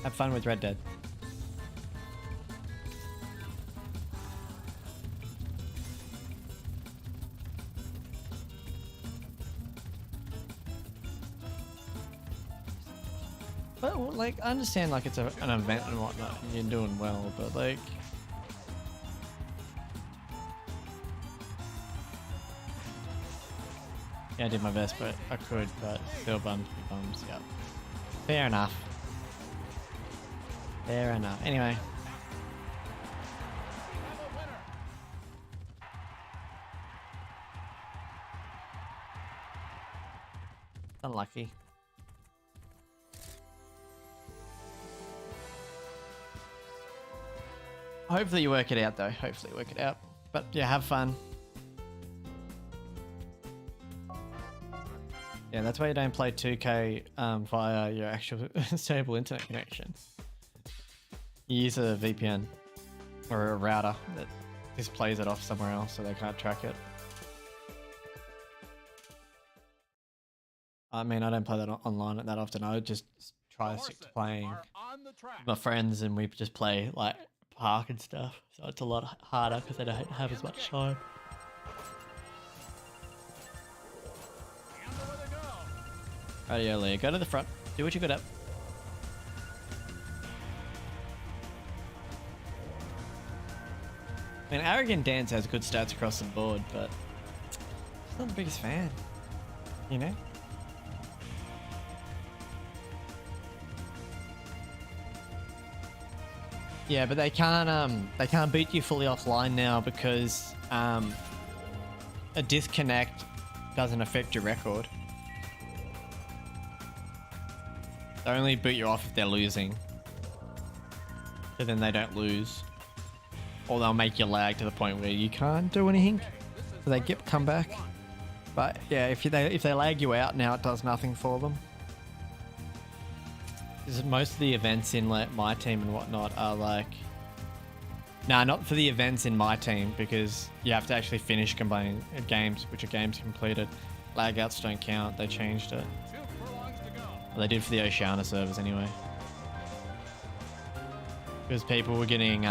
Have fun with Red Dead. But well, like, I understand like it's an event and whatnot, and you're doing well, but like. Yeah, I did my best, but I could, but still bums be bums, yeah. Fair enough. Fair enough. Anyway, lucky. Hopefully you work it out though. Hopefully you work it out. But yeah, have fun. Yeah, that's why you don't play 2K via your actual stable internet connection. You use a VPN or a router that just plays it off somewhere else so they can't track it. I mean, I don't play that online that often. I would just try to stick to playing with my friends, and we just play like park and stuff. So it's a lot harder because I don't have as much time. Rightio, Leah. Go to the front. Do what you're good at. I mean, Arrogant Dance has good stats across the board, but he's not the biggest fan. You know? Yeah, but they can't beat you fully offline now because a disconnect doesn't affect your record. They only boot you off if they're losing. So then they don't lose. Or they'll make you lag to the point where you can't do anything. So they come back. But yeah, if they lag you out now, it does nothing for them. Because most of the events in like my team and whatnot are like... Nah, not for the events in my team, because you have to actually finish completing games, which are games completed. Lag outs don't count, they changed it. Well, they did for the Oceania servers anyway. Because people were getting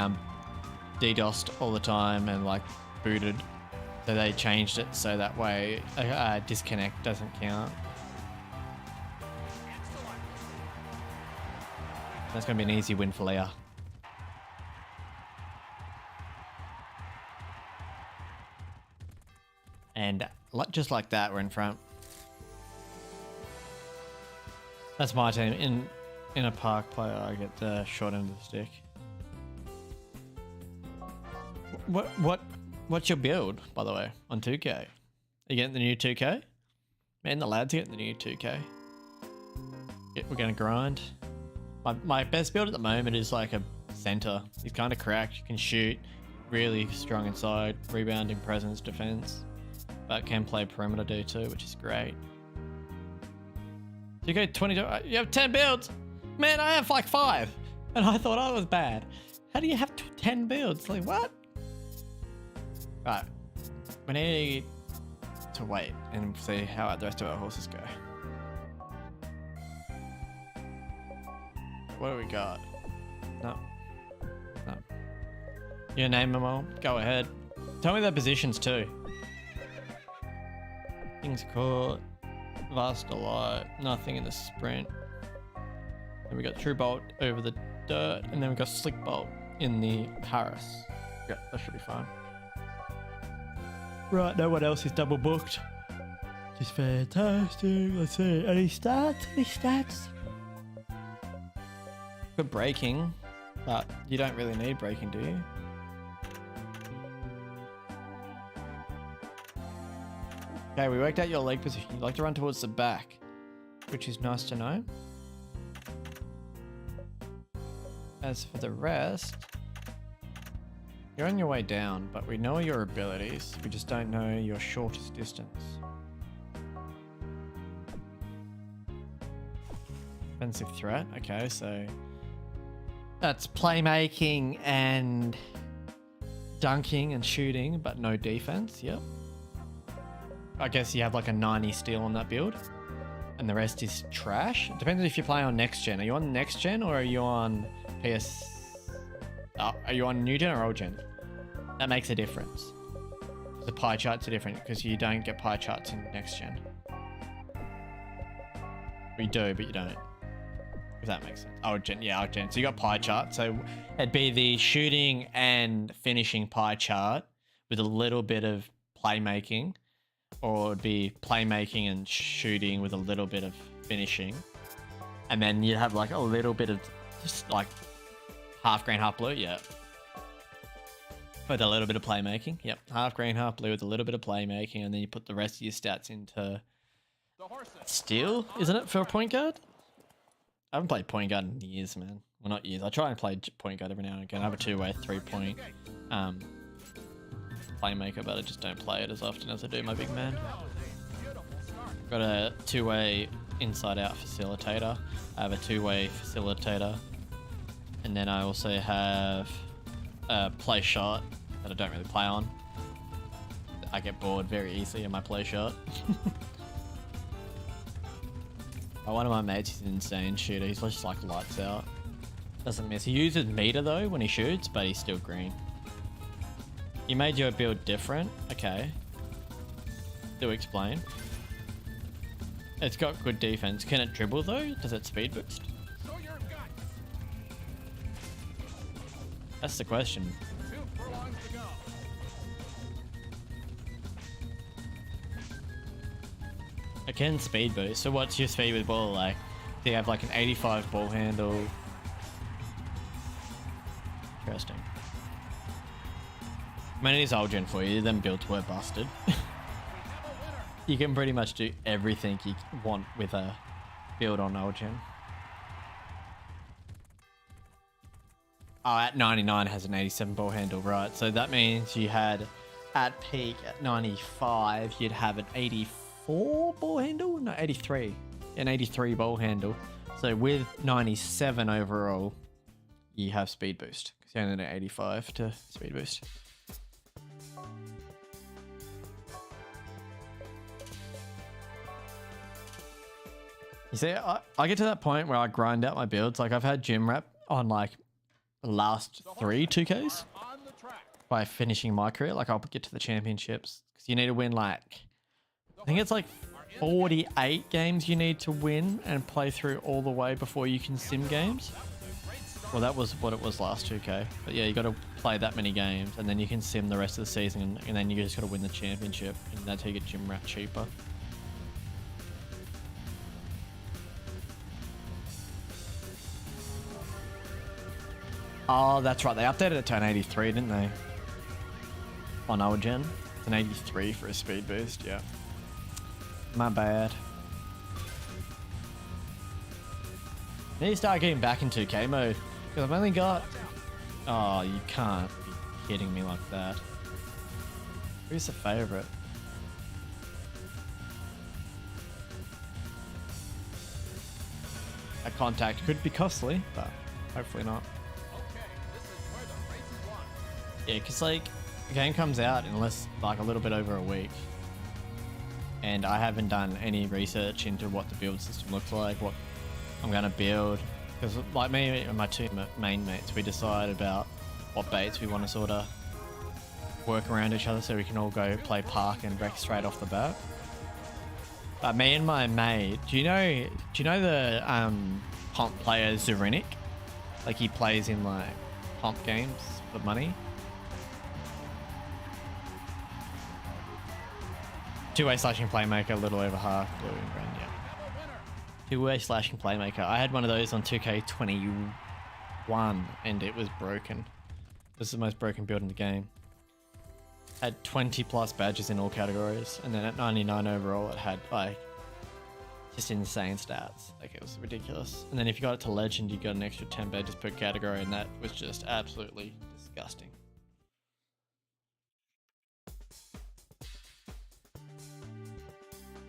DDoSed all the time and like booted. So they changed it so that way a disconnect doesn't count. That's going to be an easy win for Leah. And just like that, we're in front. That's my team. In a park player, I get the short end of the stick. What's your build, by the way, on 2K? Are you getting the new 2K? Man, the lads are getting the new 2K. Yeah, we're gonna grind. My best build at the moment is like a center. He's kind of cracked. You can shoot, really strong inside, rebounding, presence, defense, but can play perimeter do too, which is great. You go 20. You have 10 builds. Man, I have like 5, and I thought I was bad. How do you have 10 builds? Like what? Right, we need to wait and see how the rest of our horses go. What do we got? No. Your name them all. Go ahead. Tell me their positions too. King's Court, Vast Delight, nothing in the sprint. Then we got True Bolt over the dirt, and then we got Slick Bolt in the Paris. Yeah, that should be fine. Right, no one else is double booked. Just fantastic. Let's see. Any stats? Any stats? Good breaking, but you don't really need breaking, do you? Okay, we worked out your leg position. You like to run towards the back, which is nice to know. As for the rest, you're on your way down, but we know your abilities. We just don't know your shortest distance. Offensive threat. Okay, so that's playmaking and dunking and shooting, but no defense. Yep. I guess you have like a 90 steal on that build, and the rest is trash. It depends if you play on next gen. Are you on next gen or are you on PS? Are you on new gen or old gen? That makes a difference. The pie charts are different because you don't get pie charts in next gen. We do, but you don't. If that makes sense. Old gen, yeah, old gen. So you got pie chart. So it'd be the shooting and finishing pie chart with a little bit of playmaking, or it'd be playmaking and shooting with a little bit of finishing, and then you have like a little bit of just like half green, half blue. Yeah. With a little bit of playmaking. Yep. Half green, half blue with a little bit of playmaking, and then you put the rest of your stats into The horses. Steal, isn't it, for a point guard? I haven't played point guard in years, man. Well, not years. I try and play point guard every now and again. I have a two-way, 3-point playmaker, but I just don't play it as often as I do my big man. Got a two-way inside-out facilitator. I have a two-way facilitator. And then I also have a play shot that I don't really play on. I get bored very easily in my play shot. One of my mates is an insane shooter. He's just like lights out. Doesn't miss. He uses meter though when he shoots, but he's still green. You made your build different? Okay. Do explain. It's got good defense. Can it dribble though? Does it speed boost? Show your guts. That's the question. 2 furlongs to go. It can speed boost. So what's your speed with ball like? Do you have like an 85 ball handle? Interesting. I mean, it is old gen for you. Them builds were busted. You can pretty much do everything you want with a build on old gen. Oh, at 99 has an 87 ball handle, right? So that means you had at peak at 95, you'd have an 84 ball handle? No, 83. An 83 ball handle. So with 97 overall, you have speed boost. Because you only need 85 to speed boost. You see, I get to that point where I grind out my builds. Like I've had gym rep on like the last 3 2Ks On the track. by finishing my career. Like I'll get to the championships because you need to win like, I think it's like 48 games you need to win and play through all the way before you can sim games. Well, that was what it was last 2K. But yeah, you got to play that many games and then you can sim the rest of the season and then you just got to win the championship and that's how you get gym rat cheaper. Oh, that's right. They updated it to an 83, didn't they? On old gen. It's an 83 for a speed boost, yeah. My bad. I need to start getting back in 2K mode. Because I've only got... Oh, you can't be kidding me like that. Who's the favourite? A contact could be costly, but hopefully not. Yeah, because like the game comes out in like a little bit over a week, and I haven't done any research into what the build system looks like, what I'm gonna build. Because like me and my 2 main mates, we decide about what baits we want to sort of work around each other, so we can all go play park and wreck straight off the bat. But me and my mate, do you know the comp player Zurinic? Like he plays in like comp games for money. 2-way slashing playmaker, a little over half, blue and green, yeah. 2-way slashing playmaker. I had one of those on 2K21 and it was broken. This is the most broken build in the game. Had 20 plus badges in all categories, and then at 99 overall it had like just insane stats. Like it was ridiculous. And then if you got it to legend, you got an extra 10 badges per category, and that was just absolutely disgusting.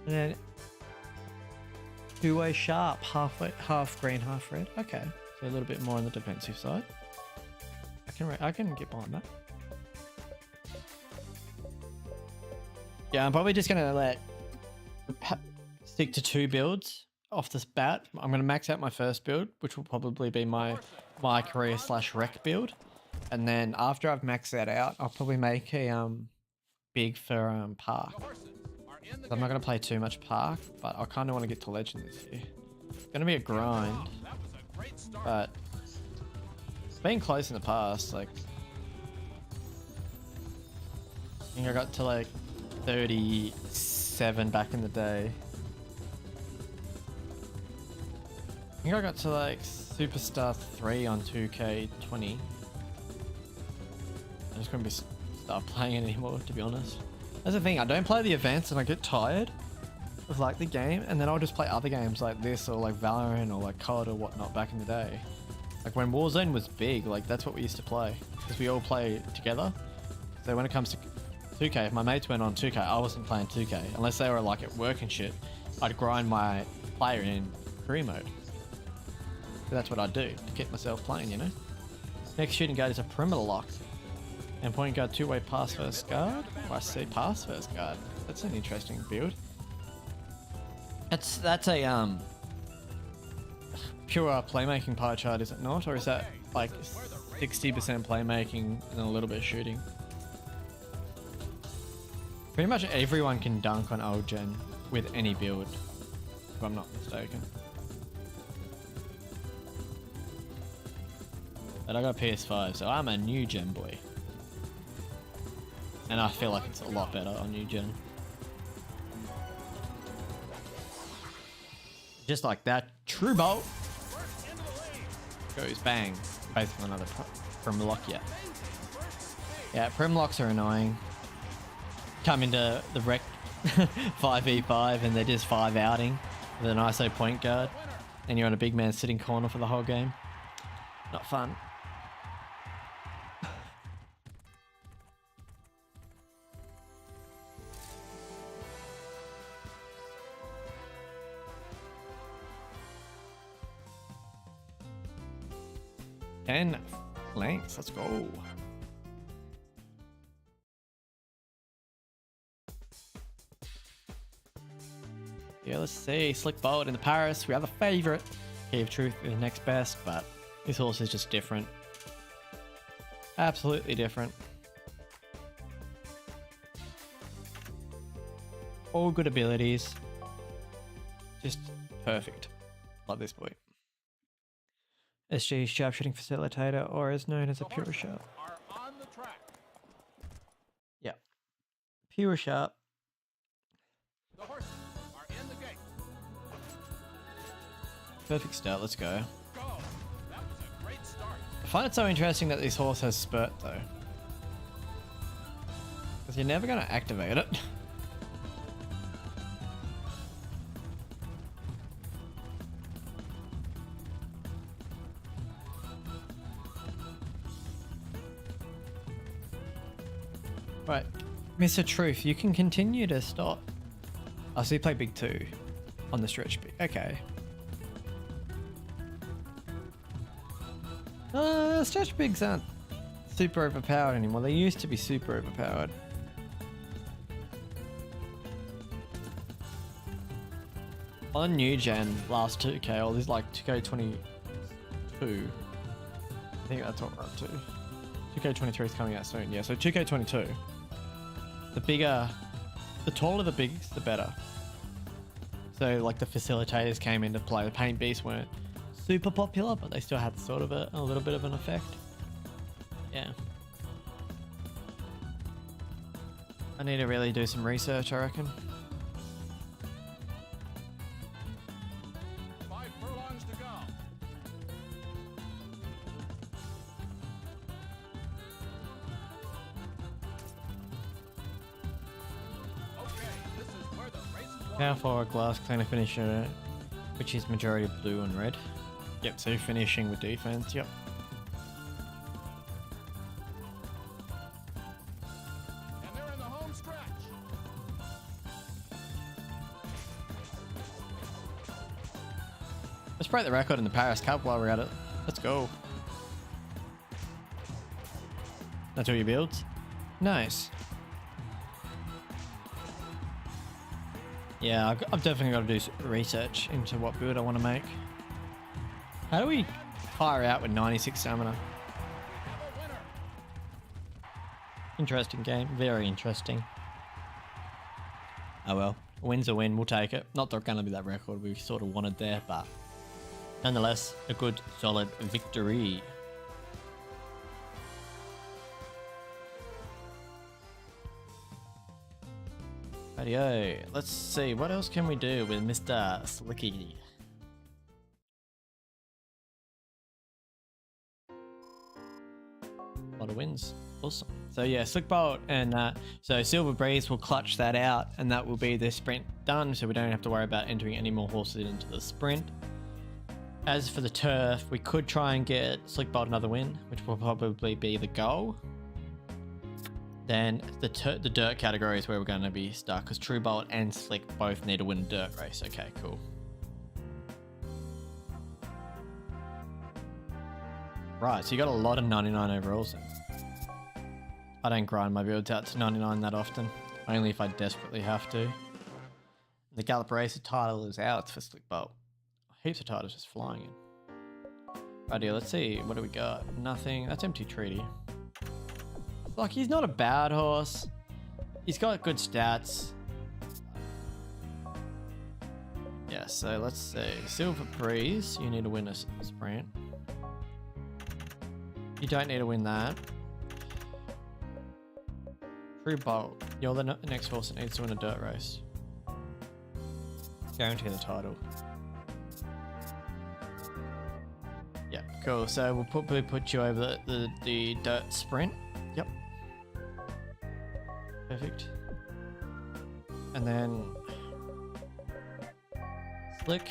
And then 2-way sharp, half green, half red. Okay, so a little bit more on the defensive side. I can get behind that. Yeah, I'm probably just gonna stick to 2 builds off this bat. I'm gonna max out my first build, which will probably be my career / rec build, and then after I've maxed that out, I'll probably make a big for park. I'm not going to play too much park, but I kind of want to get to legend this year. It's going to be a grind, but it's been close in the past. Like, I think I got to like 37 back in the day. I think I got to like Superstar 3 on 2K20. I'm just going to start playing it anymore, to be honest. That's the thing, I don't play the events and I get tired. of like the game, and then I'll just play other games like this or like Valorant or like COD or whatnot back in the day. Like when Warzone was big, like that's what we used to play because we all play together. So when it comes to 2K, if my mates went on 2K, I wasn't playing 2K unless they were like at work and shit. I'd grind my player in career mode. So that's what I'd do to keep myself playing, you know. Next shooting guard is a perimeter lock. And point guard two-way pass first guard. Oh, I see, pass first guard. That's an interesting build. That's a pure playmaking pie chart, is it not? Or is that like 60% playmaking and a little bit of shooting? Pretty much everyone can dunk on old gen with any build, if I'm not mistaken. But I got PS5, so I'm a new gen boy. And I feel like it's a lot better on new gen. Just like that, true bolt goes bang. Basically another prim lock, yeah. Yeah, prim locks are annoying. Come into the rec 5v5 and they're just 5 outing with an ISO point guard, and you're on a big man sitting corner for the whole game. Not fun. And flanks, let's go. Yeah, let's see. Slick Bolt in the Paris. We have a favourite. Key of Truth is next best, but this horse is just different. Absolutely different. All good abilities. Just perfect. Love this boy. SG sharpshooting facilitator, or is known as a pure sharp. Yeah. Pure sharp. The horses are in the gate. Perfect start, let's go. Go. That was a great start. I find it so interesting that this horse has spurt though. Because you're never going to activate it. Right, Mr. Truth, you can continue to stop. Oh, so you play Big 2 on the stretch big. Okay. Stretch bigs aren't super overpowered anymore. They used to be super overpowered. On new gen, last 2K, or this like 2K22. I think that's what we're up to. 2K23 is coming out soon. Yeah, so 2K22. The taller the bigs, the better. So like the facilitators came into play. The paint beasts weren't super popular, but they still had sort of a little bit of an effect. Yeah. I need to really do some research, I reckon. 5 furlongs to go. Okay, this is where the race is Power forward, glass, cleaner finisher, which is majority blue and red. Yep, so finishing with defense, yep. And they're in the home stretch. Let's break the record in the Paris Cup while we're at it. Let's go. That's all your builds? Nice. Yeah, I've definitely got to do some research into what build I want to make. How do we fire out with 96 stamina? We have a winner. Interesting game. Very interesting. Oh well. A win's a win. We'll take it. Not that going to be that record we sort of wanted there, but nonetheless, a good, solid victory. Rightio. Let's see. What else can we do with Mr. Slicky? A lot of wins. Awesome. So yeah, Slick Bolt and so Silver Breeze will clutch that out, and that will be the sprint done. So we don't have to worry about entering any more horses into the sprint. As for the turf, we could try and get Slick Bolt another win, which will probably be the goal. Then the dirt category is where we're going to be stuck, because True Bolt and Slick both need to win a dirt race. Okay, cool. Right, so you got a lot of 99 overalls then. I don't grind my builds out to 99 that often, only if I desperately have to. The Gallop Racer title is out for Slick Bolt. Heaps of titles just flying in. Rightio, let's see, what do we got? Nothing, that's Empty Treaty. Like, he's not a bad horse. He's got good stats. Yeah, so let's see. Silver Breeze, you need to win a sprint. You don't need to win that. True Bolt, you're the next horse that needs to win a dirt race. Guarantee the title. Yeah, cool. So we'll probably put you over the dirt sprint. Yep. Perfect. And then Slick.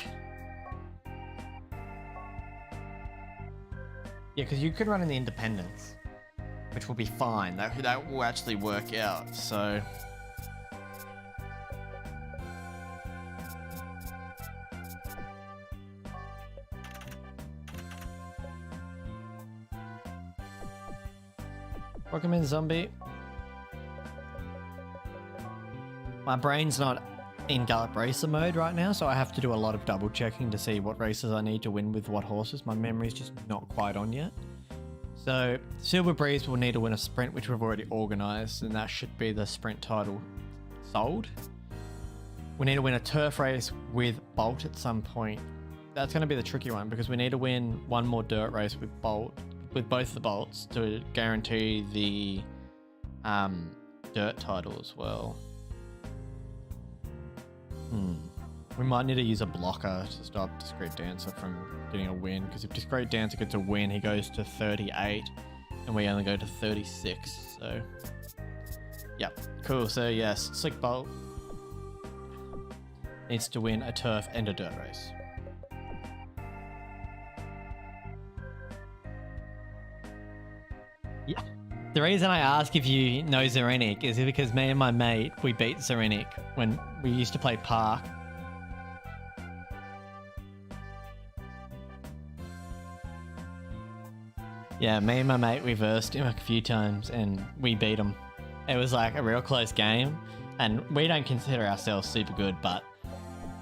Yeah, because you could run in the independents, which will be fine. That will actually work out. So welcome in, zombie. My brain's not in Gallop Racer mode right now, so I have to do a lot of double checking to see what races I need to win with what horses. My memory's just not quite on yet. So Silver Breeze will need to win a sprint, which we've already organised, and that should be the sprint title sold. We need to win a turf race with Bolt at some point. That's going to be the tricky one, because we need to win one more dirt race with Bolt, with both the Bolts, to guarantee the dirt title as well. We might need to use a blocker to stop Discreet Dancer from getting a win, because if Discreet Dancer gets a win, he goes to 38 and we only go to 36. So yeah, cool. So yes, Slick Bolt needs to win a turf and a dirt race. Yeah. The reason I ask if you know Zerenic is because me and my mate, we beat Zerenic when we used to play Park. Yeah, me and my mate, we versed him a few times and we beat him. It was like a real close game, and we don't consider ourselves super good, but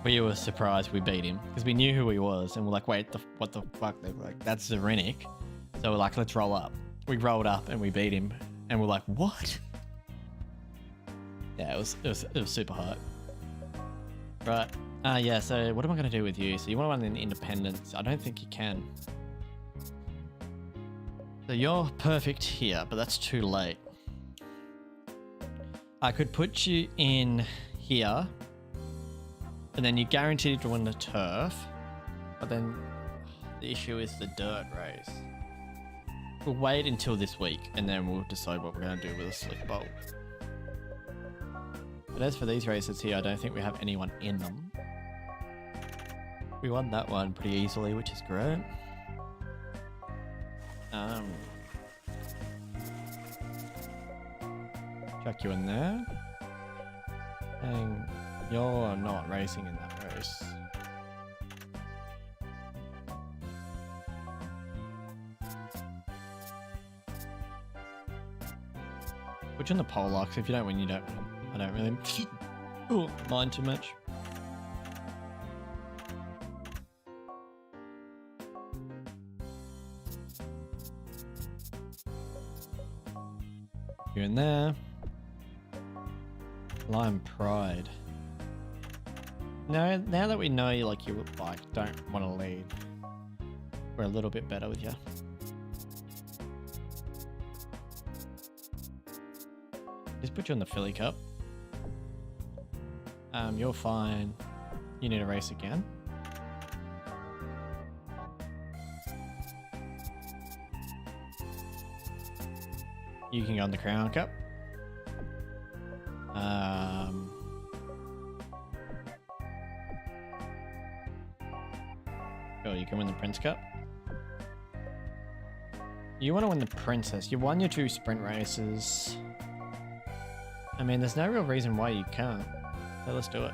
we were surprised we beat him because we knew who he was, and we're like, wait, what the fuck? They were like, that's Zerenic. So we're like, let's roll up. We rolled up and we beat him, and we're like, what? Yeah, it was super hot. Right. Yeah, so what am I going to do with you? So you want to run in independence. I don't think you can. So you're perfect here, but that's too late. I could put you in here, and then you're guaranteed to win the turf, but then the issue is the dirt race. We'll wait until this week, and then we'll decide what we're going to do with a Slick Bolt. But as for these races here, I don't think we have anyone in them. We won that one pretty easily, which is great. Chuck you in there. And you're not racing in that race. Put you in the Pollock. If you don't win, you don't win. I don't really mind too much. You're in there. Lion Pride. Now that we know you don't want to lead, we're a little bit better with you. Just put you in the Philly Cup. You're fine. You need to race again. You can go on the Crown Cup. Oh, you can win the Prince Cup. You want to win the Princess. You won your 2 sprint races. I mean, there's no real reason why you can't. So let's do it.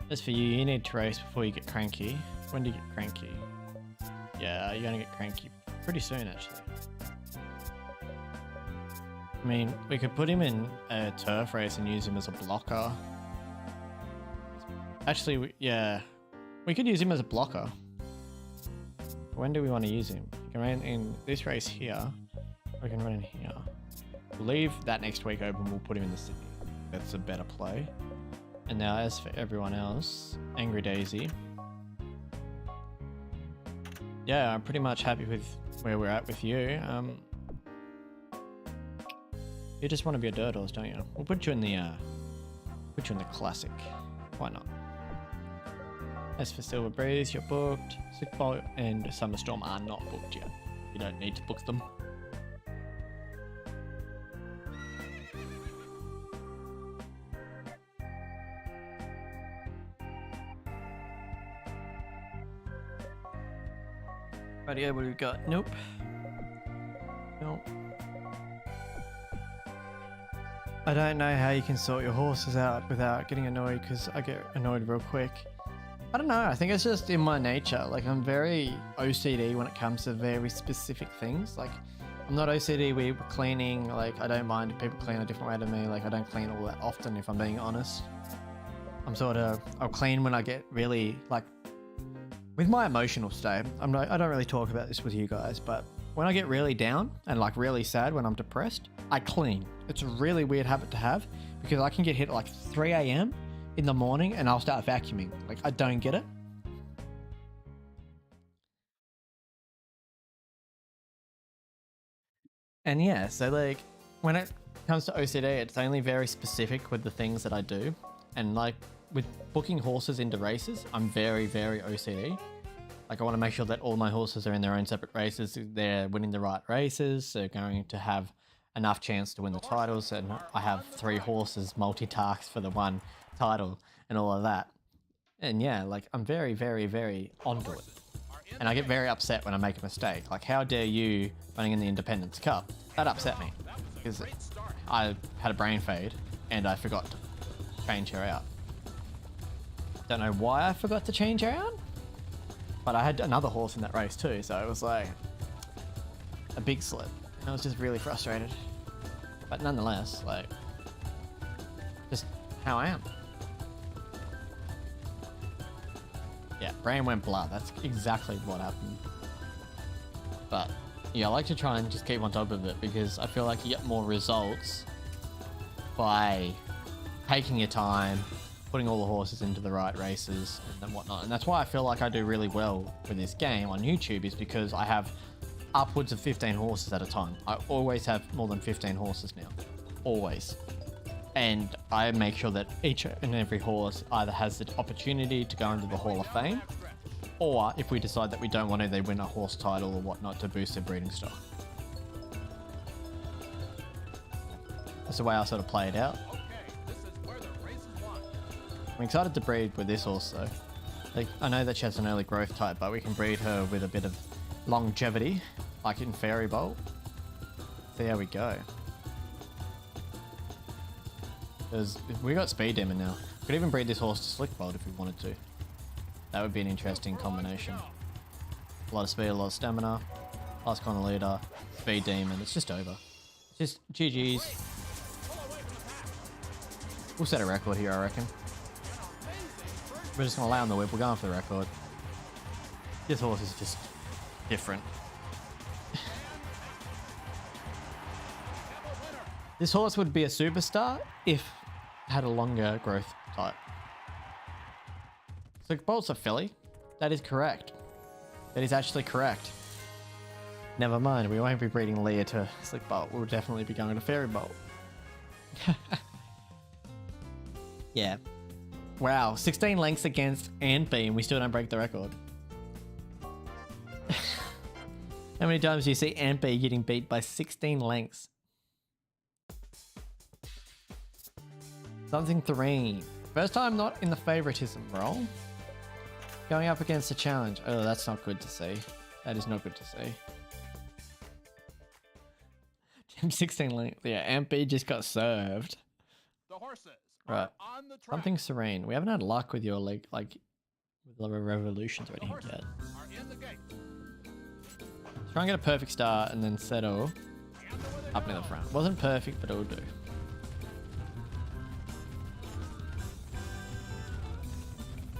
As for you, you need to race before you get cranky. When do you get cranky? Yeah, you're gonna get cranky pretty soon, actually. I mean, we could put him in a turf race and use him as a blocker. Actually, yeah, we could use him as a blocker. When do we want to use him? We can run in this race here. We can run in here. We'll leave that next week open. We'll put him in the city. That's a better play. And now, as for everyone else, Angry Daisy. Yeah, I'm pretty much happy with where we're at with you. You just want to be a dirt horse, don't you? We'll put you in the classic. Why not? As for Silver Breeze, you're booked. Sick Bolt and Summer Storm are not booked yet. You don't need to book them. Rightio, what do we got? Nope. Nope. I don't know how you can sort your horses out without getting annoyed, because I get annoyed real quick. I don't know, I think it's just in my nature. Like, I'm very OCD when it comes to very specific things. Like, I'm not OCD with cleaning. Like, I don't mind if people clean a different way to me. Like, I don't clean all that often, if I'm being honest. I'll clean when I get really, like, with my emotional state. I don't really talk about this with you guys, but when I get really down and like really sad when I'm depressed, I clean. It's a really weird habit to have, because I can get hit at like 3 a.m. in the morning and I'll start vacuuming. Like, I don't get it. And yeah, so like when it comes to OCD, it's only very specific with the things that I do. And like with booking horses into races, I'm very, very OCD. Like, I want to make sure that all my horses are in their own separate races. They're winning the right races. They're going to have enough chance to win the titles. And I have 3 horses multi-tasked for the 1 title and all of that. And yeah, like, I'm very, very, very onto it. And I get very upset when I make a mistake. Like, how dare you running in the Independence Cup? That upset me, because I had a brain fade and I forgot to change her out. Don't know why I forgot to change her out, but I had another horse in that race too, so it was like a big slip. And I was just really frustrated. But nonetheless, like, just how I am. Yeah, brain went blah. That's exactly what happened. But yeah, I like to try and just keep on top of it, because I feel like you get more results by taking your time, putting all the horses into the right races and whatnot. And that's why I feel like I do really well with this game on YouTube, is because I have upwards of 15 horses at a time. I always have more than 15 horses now. Always. And I make sure that each and every horse either has the opportunity to go into the Hall of Fame, or if we decide that we don't want to, they win a horse title or whatnot to boost their breeding stock. That's the way I sort of play it out. I'm excited to breed with this horse though. Like, I know that she has an early growth type, but we can breed her with a bit of longevity, like in Fairy Bolt. See how we go. Because we got Speed Demon now. We could even breed this horse to Slick Bolt if we wanted to. That would be an interesting combination. A lot of speed, a lot of stamina. Last corner leader, Speed Demon. It's just over. It's just GG's. We'll set a record here, I reckon. We're just going to lay on the whip. We're going for the record. This horse is just different. This horse would be a superstar if it had a longer growth type. Slick Bolt's a filly. That is correct. That is actually correct. Never mind, we won't be breeding Leah to Slick Bolt. We'll definitely be going to Fairy Bolt. Yeah. Wow, 16 lengths against and B, and we still don't break the record. How many times do you see MP getting beat by 16 lengths? Something 3. First time not in the favoritism role. Going up against a challenge. Oh, that's not good to see. That is not good to see. 16 lengths. Yeah, MP just got served. The horses Right. are on the track. Something serene. We haven't had luck with your leg, like with the revolutions or The anything horses yet. are in the gate. Try and get a perfect start and then settle And away they up near go. the front. Wasn't perfect, but it'll do.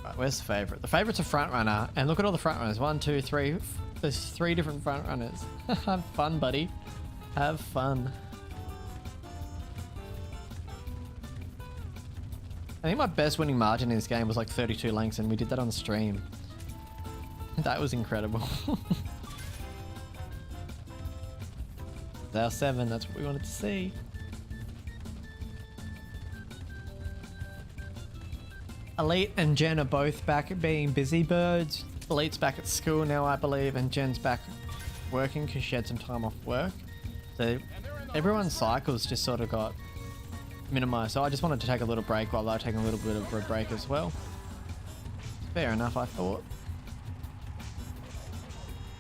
Right, where's the favorite? The favorite's a front runner, and look at all the front runners. 1, 2, 3. There's 3 different front runners. Have fun, buddy. Have fun. I think my best winning margin in this game was like 32 lengths, and we did that on stream. That was incredible. Our 7, that's what we wanted to see. Elite and Jen are both back at being busy birds. Elite's back at school now, I believe, and Jen's back working because she had some time off work. So everyone's cycles just sort of got minimized. So I just wanted to take a little break while they're taking a little bit of a break as well. Fair enough, I thought.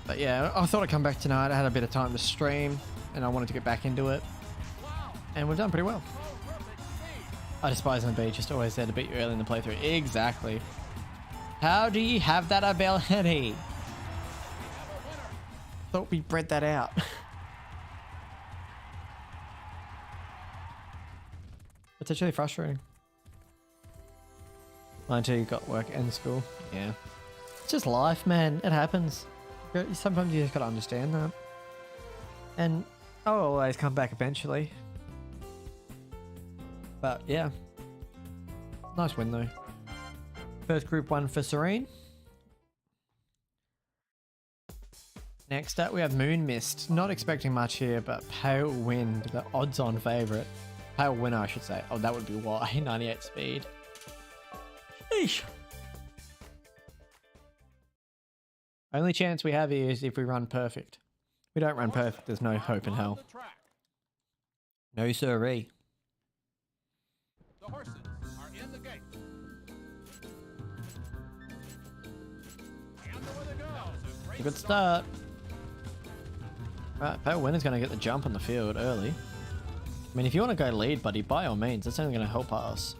But yeah, I thought I'd come back tonight. I had a bit of time to stream and I wanted to get back into it. And we've done pretty well. I despise on the beach, just always there to beat you early in the playthrough. Exactly. How do you have that ability? Thought we bred that out. It's actually frustrating. Mine too, you got work and school. Yeah. It's just life, man. It happens. Sometimes you just gotta understand that. And I'll always come back eventually. But yeah. Nice win though. First group 1 for Serene. Next up we have Moon Mist. Not expecting much here, but Pale Wind, the odds-on favourite. Pale Winner, I should say. Oh, that would be why. 98 speed. Sheesh. Only chance we have here is if we run perfect. If we don't run perfect, there's no hope in hell. No siree. The horses are in the gate. And away they go. A good start. Right, Pale Winner's going to get the jump on the field early. I mean, if you want to go lead, buddy, by all means, that's only going to help us.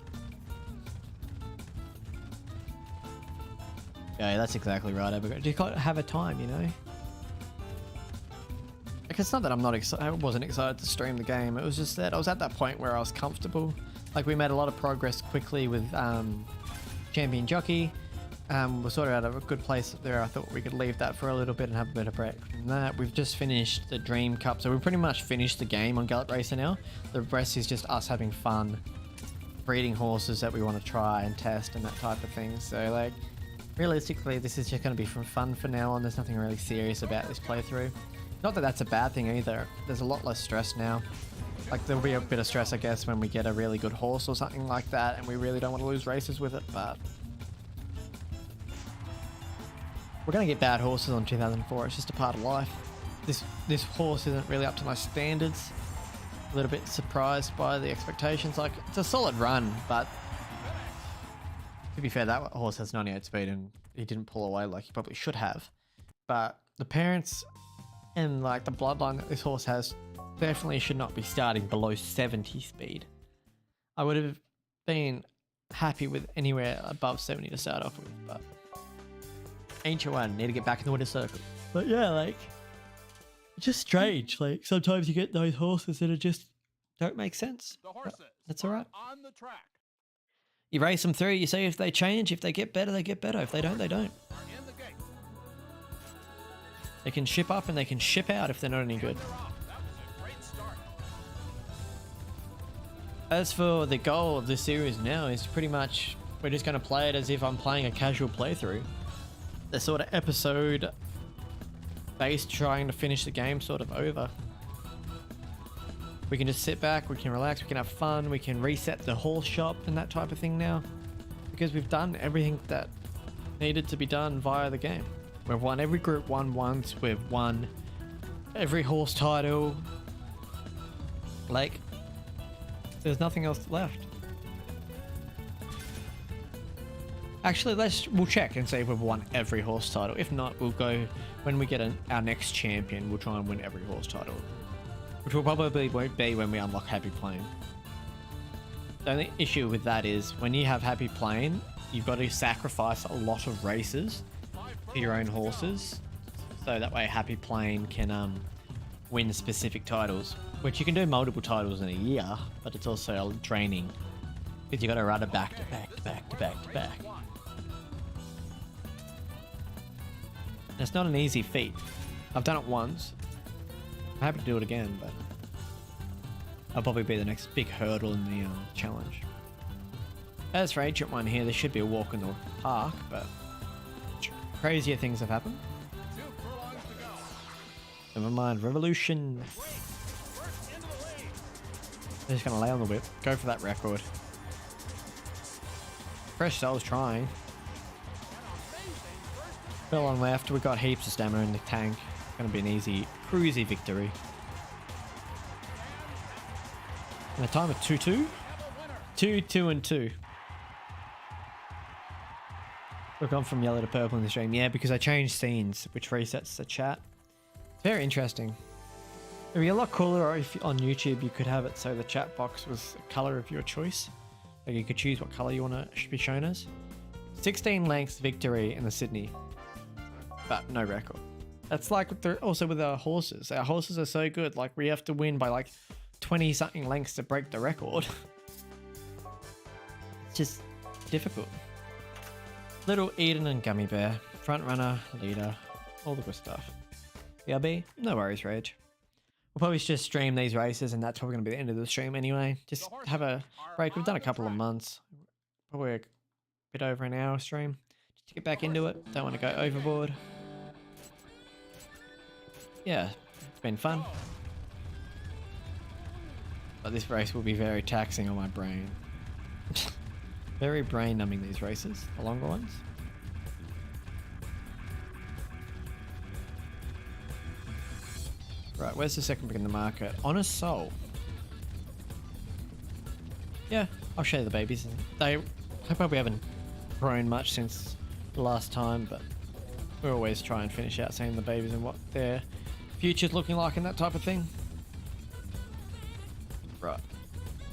Yeah, that's exactly right, Abigail. You got to have a time, you know? Like, it's not that I'm not excited. I wasn't excited to stream the game. It was just that I was at that point where I was comfortable. Like, we made a lot of progress quickly with Champion Jockey. We're sort of at a good place there. I thought we could leave that for a little bit and have a bit of break from that. We've just finished the Dream Cup, so we've pretty much finished the game on Gallop Racer now. The rest is just us having fun, breeding horses that we want to try and test and that type of thing. So, like, realistically, this is just going to be for fun for now on. There's nothing really serious about this playthrough. Not that that's a bad thing either. There's a lot less stress now. Like, there'll be a bit of stress, I guess, when we get a really good horse or something like that, and we really don't want to lose races with it, but we're going to get bad horses on 2004. It's just a part of life. This horse isn't really up to my standards. A little bit surprised by the expectations. Like, it's a solid run, but to be fair, that horse has 98 speed and he didn't pull away like he probably should have. But the parents and like the bloodline that this horse has definitely should not be starting below 70 speed. I would have been happy with anywhere above 70 to start off with, but ain't you one, need to get back in the winner's circle. But yeah, like, it's just strange. Like, sometimes you get those horses that are just don't make sense. The horses That's all right. are on the track. You race them through, you see if they change. If they get better, they get better. If they don't, they don't. Are in the gate. They can ship up and they can ship out if they're not any good. They're off. That was a great start. As for the goal of this series now is pretty much we're just going to play it as if I'm playing a casual playthrough. The sort of episode based trying to finish the game sort of over. We can just sit back, we can relax, we can have fun, we can reset the horse shop and that type of thing now. Because we've done everything that needed to be done via the game. We've won every group 1 once, we've won every horse title. Like, there's nothing else left. Actually, we'll check and see if we've won every horse title. If not, we'll go when we get our next champion. We'll try and win every horse title, which will probably won't be when we unlock Happy Plane. The only issue with that is when you have Happy Plane, you've got to sacrifice a lot of races for your own horses, so that way Happy Plane can win specific titles, which you can do multiple titles in a year, but it's also draining because you got to run it back to back to back to back to back. And it's not an easy feat. I've done it once. I'm happy to do it again, but I'll probably be the next big hurdle in the challenge. As for Ancient One here, there should be a walk in the park, but crazier things have happened. 2 furlongs to go. Never mind, Revolution. First into the lane. They're just going to lay on the whip. Go for that record. Fresh Soul's trying. An amazing first Fell on left. We've got heaps of stamina in the tank. Going to be an easy, cruisy victory. And a time of 2-2. have a winner. 2-2 and 2. We've gone from yellow to purple in the stream. Yeah, because I changed scenes, which resets the chat. It's very interesting. It'd be a lot cooler if on YouTube you could have it so the chat box was a color of your choice. Like you could choose what color you want to be shown as. 16 lengths victory in the Sydney, but no record. That's like also with our horses. Our horses are so good. Like we have to win by like 20 something lengths to break the record. It's just difficult. Little Eden and Gummy Bear, front runner, leader, all the good stuff. BRB, no worries, Reg. We'll probably just stream these races, and that's probably going to be the end of the stream anyway. Just have a break. We've done a couple of months, probably a bit over an hour stream. Just to get back into it. Don't want to go overboard. Yeah, it's been fun. But this race will be very taxing on my brain. Very brain numbing, these races, the longer ones. Right, where's the second pick in the market? Honest Soul. Yeah, I'll show you the babies. I probably haven't grown much since the last time, but we always try and finish out seeing the babies and what their future's looking like and that type of thing. Right.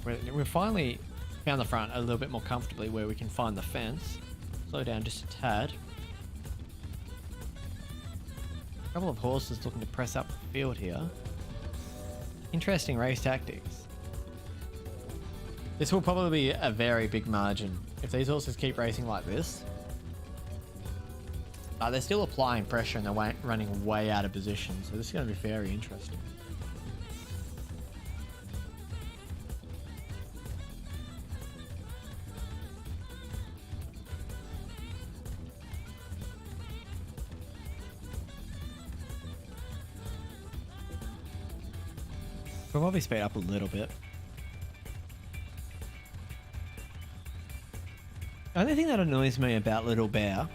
We're finally found the front a little bit more comfortably where we can find the fence. Slow down just a tad. A couple of horses looking to press up the field here. Interesting race tactics. This will probably be a very big margin. If these horses keep racing like this, they're still applying pressure and they're running way out of position. So this is going to be very interesting. We'll probably speed up a little bit. The only thing that annoys me about Little Bear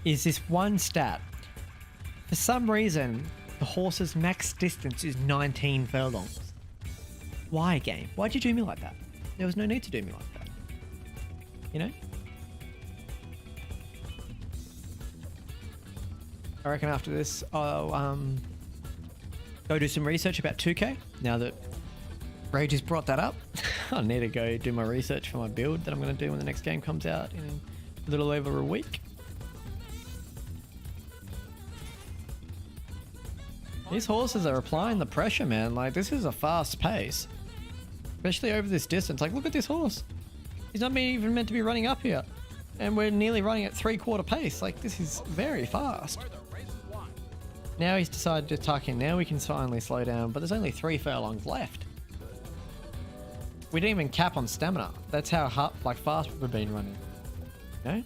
is this one stat. For some reason, the horse's max distance is 19 furlongs. Why, game? Why'd you do me like that? There was no need to do me like that. You know? I reckon after this, I'll go do some research about 2K. Now that Rage has brought that up, I need to go do my research for my build that I'm going to do when the next game comes out in a little over a week. These horses are applying the pressure, man. Like, this is a fast pace. Especially over this distance. Like, look at this horse. He's not even meant to be running up here. And we're nearly running at 3/4 pace. Like, this is very fast. Where the race is won. Now he's decided to tuck in. Now we can finally slow down. But there's only 3 furlongs left. We didn't even cap on stamina. That's how fast we've been running. You know? And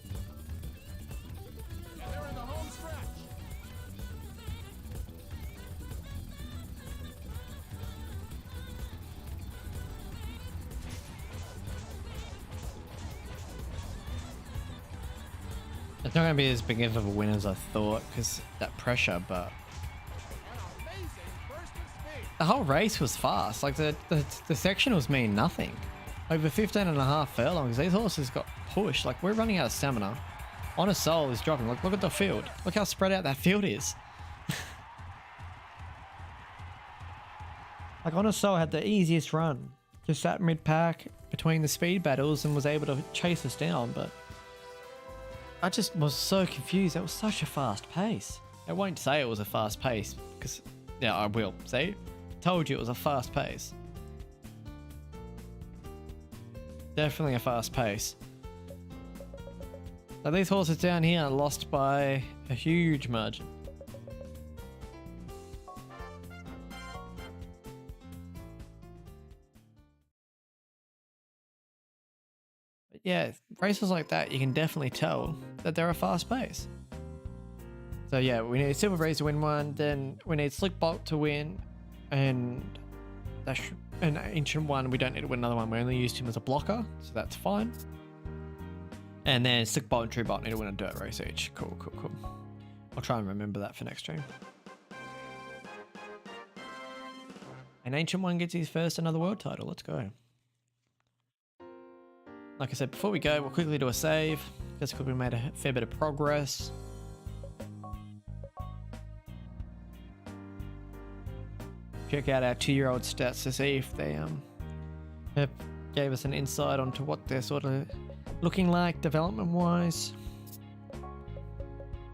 they're in the home stretch. It's not going to be as big of a win as I thought because that pressure, but An amazing first the whole race was fast. Like the sectionals mean nothing. Over 15.5 furlongs, these horses got pushed. Like we're running out of stamina. Honest Soul is dropping. Look at the field. Look how spread out that field is. Like Honest Soul had the easiest run. Just sat mid-pack between the speed battles and was able to chase us down, but I just was so confused. It was such a fast pace. I won't say it was a fast pace because, yeah, I will. See? Told you it was a fast pace. Definitely a fast pace. So these horses down here are lost by a huge margin. But yeah, races like that, you can definitely tell that they're a fast pace. So yeah, we need Silver Breeze to win one, then we need Slick Bolt to win, and an Ancient One, we don't need to win another one. We only used him as a blocker, so that's fine. And then Slick Bolt and True Bolt need to win a dirt race each. Cool. I'll try and remember that for next stream. An Ancient One gets his first another world title. Let's go. Like I said, before we go, we'll quickly do a save. Just because we made a fair bit of progress. Check out our 2-year-old stats to see if they gave us an insight onto what they're sort of looking like development wise.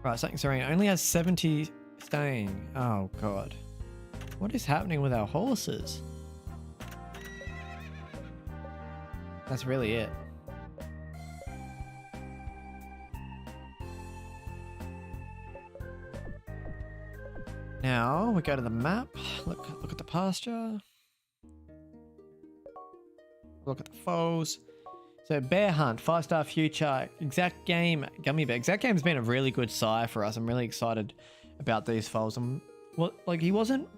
Right, Something Serene only has 70 staying. Oh god. What is happening with our horses? That's really it. Now we go to the map. Look at the pasture. Look at the foals. So Bear Hunt, 5-star future, Exact Game, Gummy Bear. Exact Game's been a really good sire for us. I'm really excited about these foals. He wasn't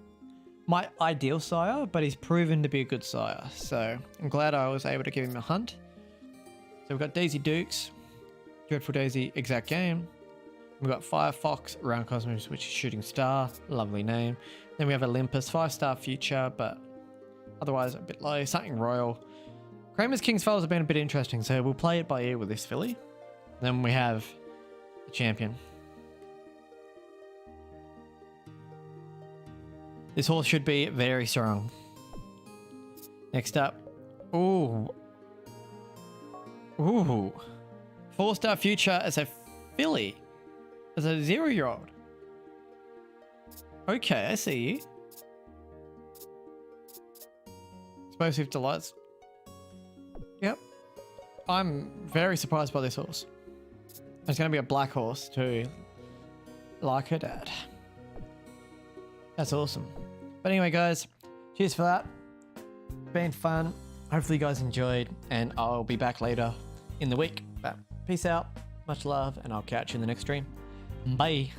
my ideal sire, but he's proven to be a good sire. So I'm glad I was able to give him a hunt. So we've got Daisy Dukes, Dreadful Daisy, Exact Game. We've got Firefox, Round Cosmos, which is Shooting Star, lovely name. Then we have Olympus, 5-star future, but otherwise a bit low. Something Royal. Kramer's King's Foals have been a bit interesting, so we'll play it by ear with this filly. Then we have the champion. This horse should be very strong. Next up, ooh, 4-star future as a filly. As a 0-year-old. Okay, I see you. Explosive Delights. Yep. I'm very surprised by this horse. It's going to be a black horse too. Like her dad. That's awesome. But anyway, guys, cheers for that. Been fun. Hopefully you guys enjoyed, and I'll be back later in the week. But peace out. Much love, and I'll catch you in the next stream. Bye.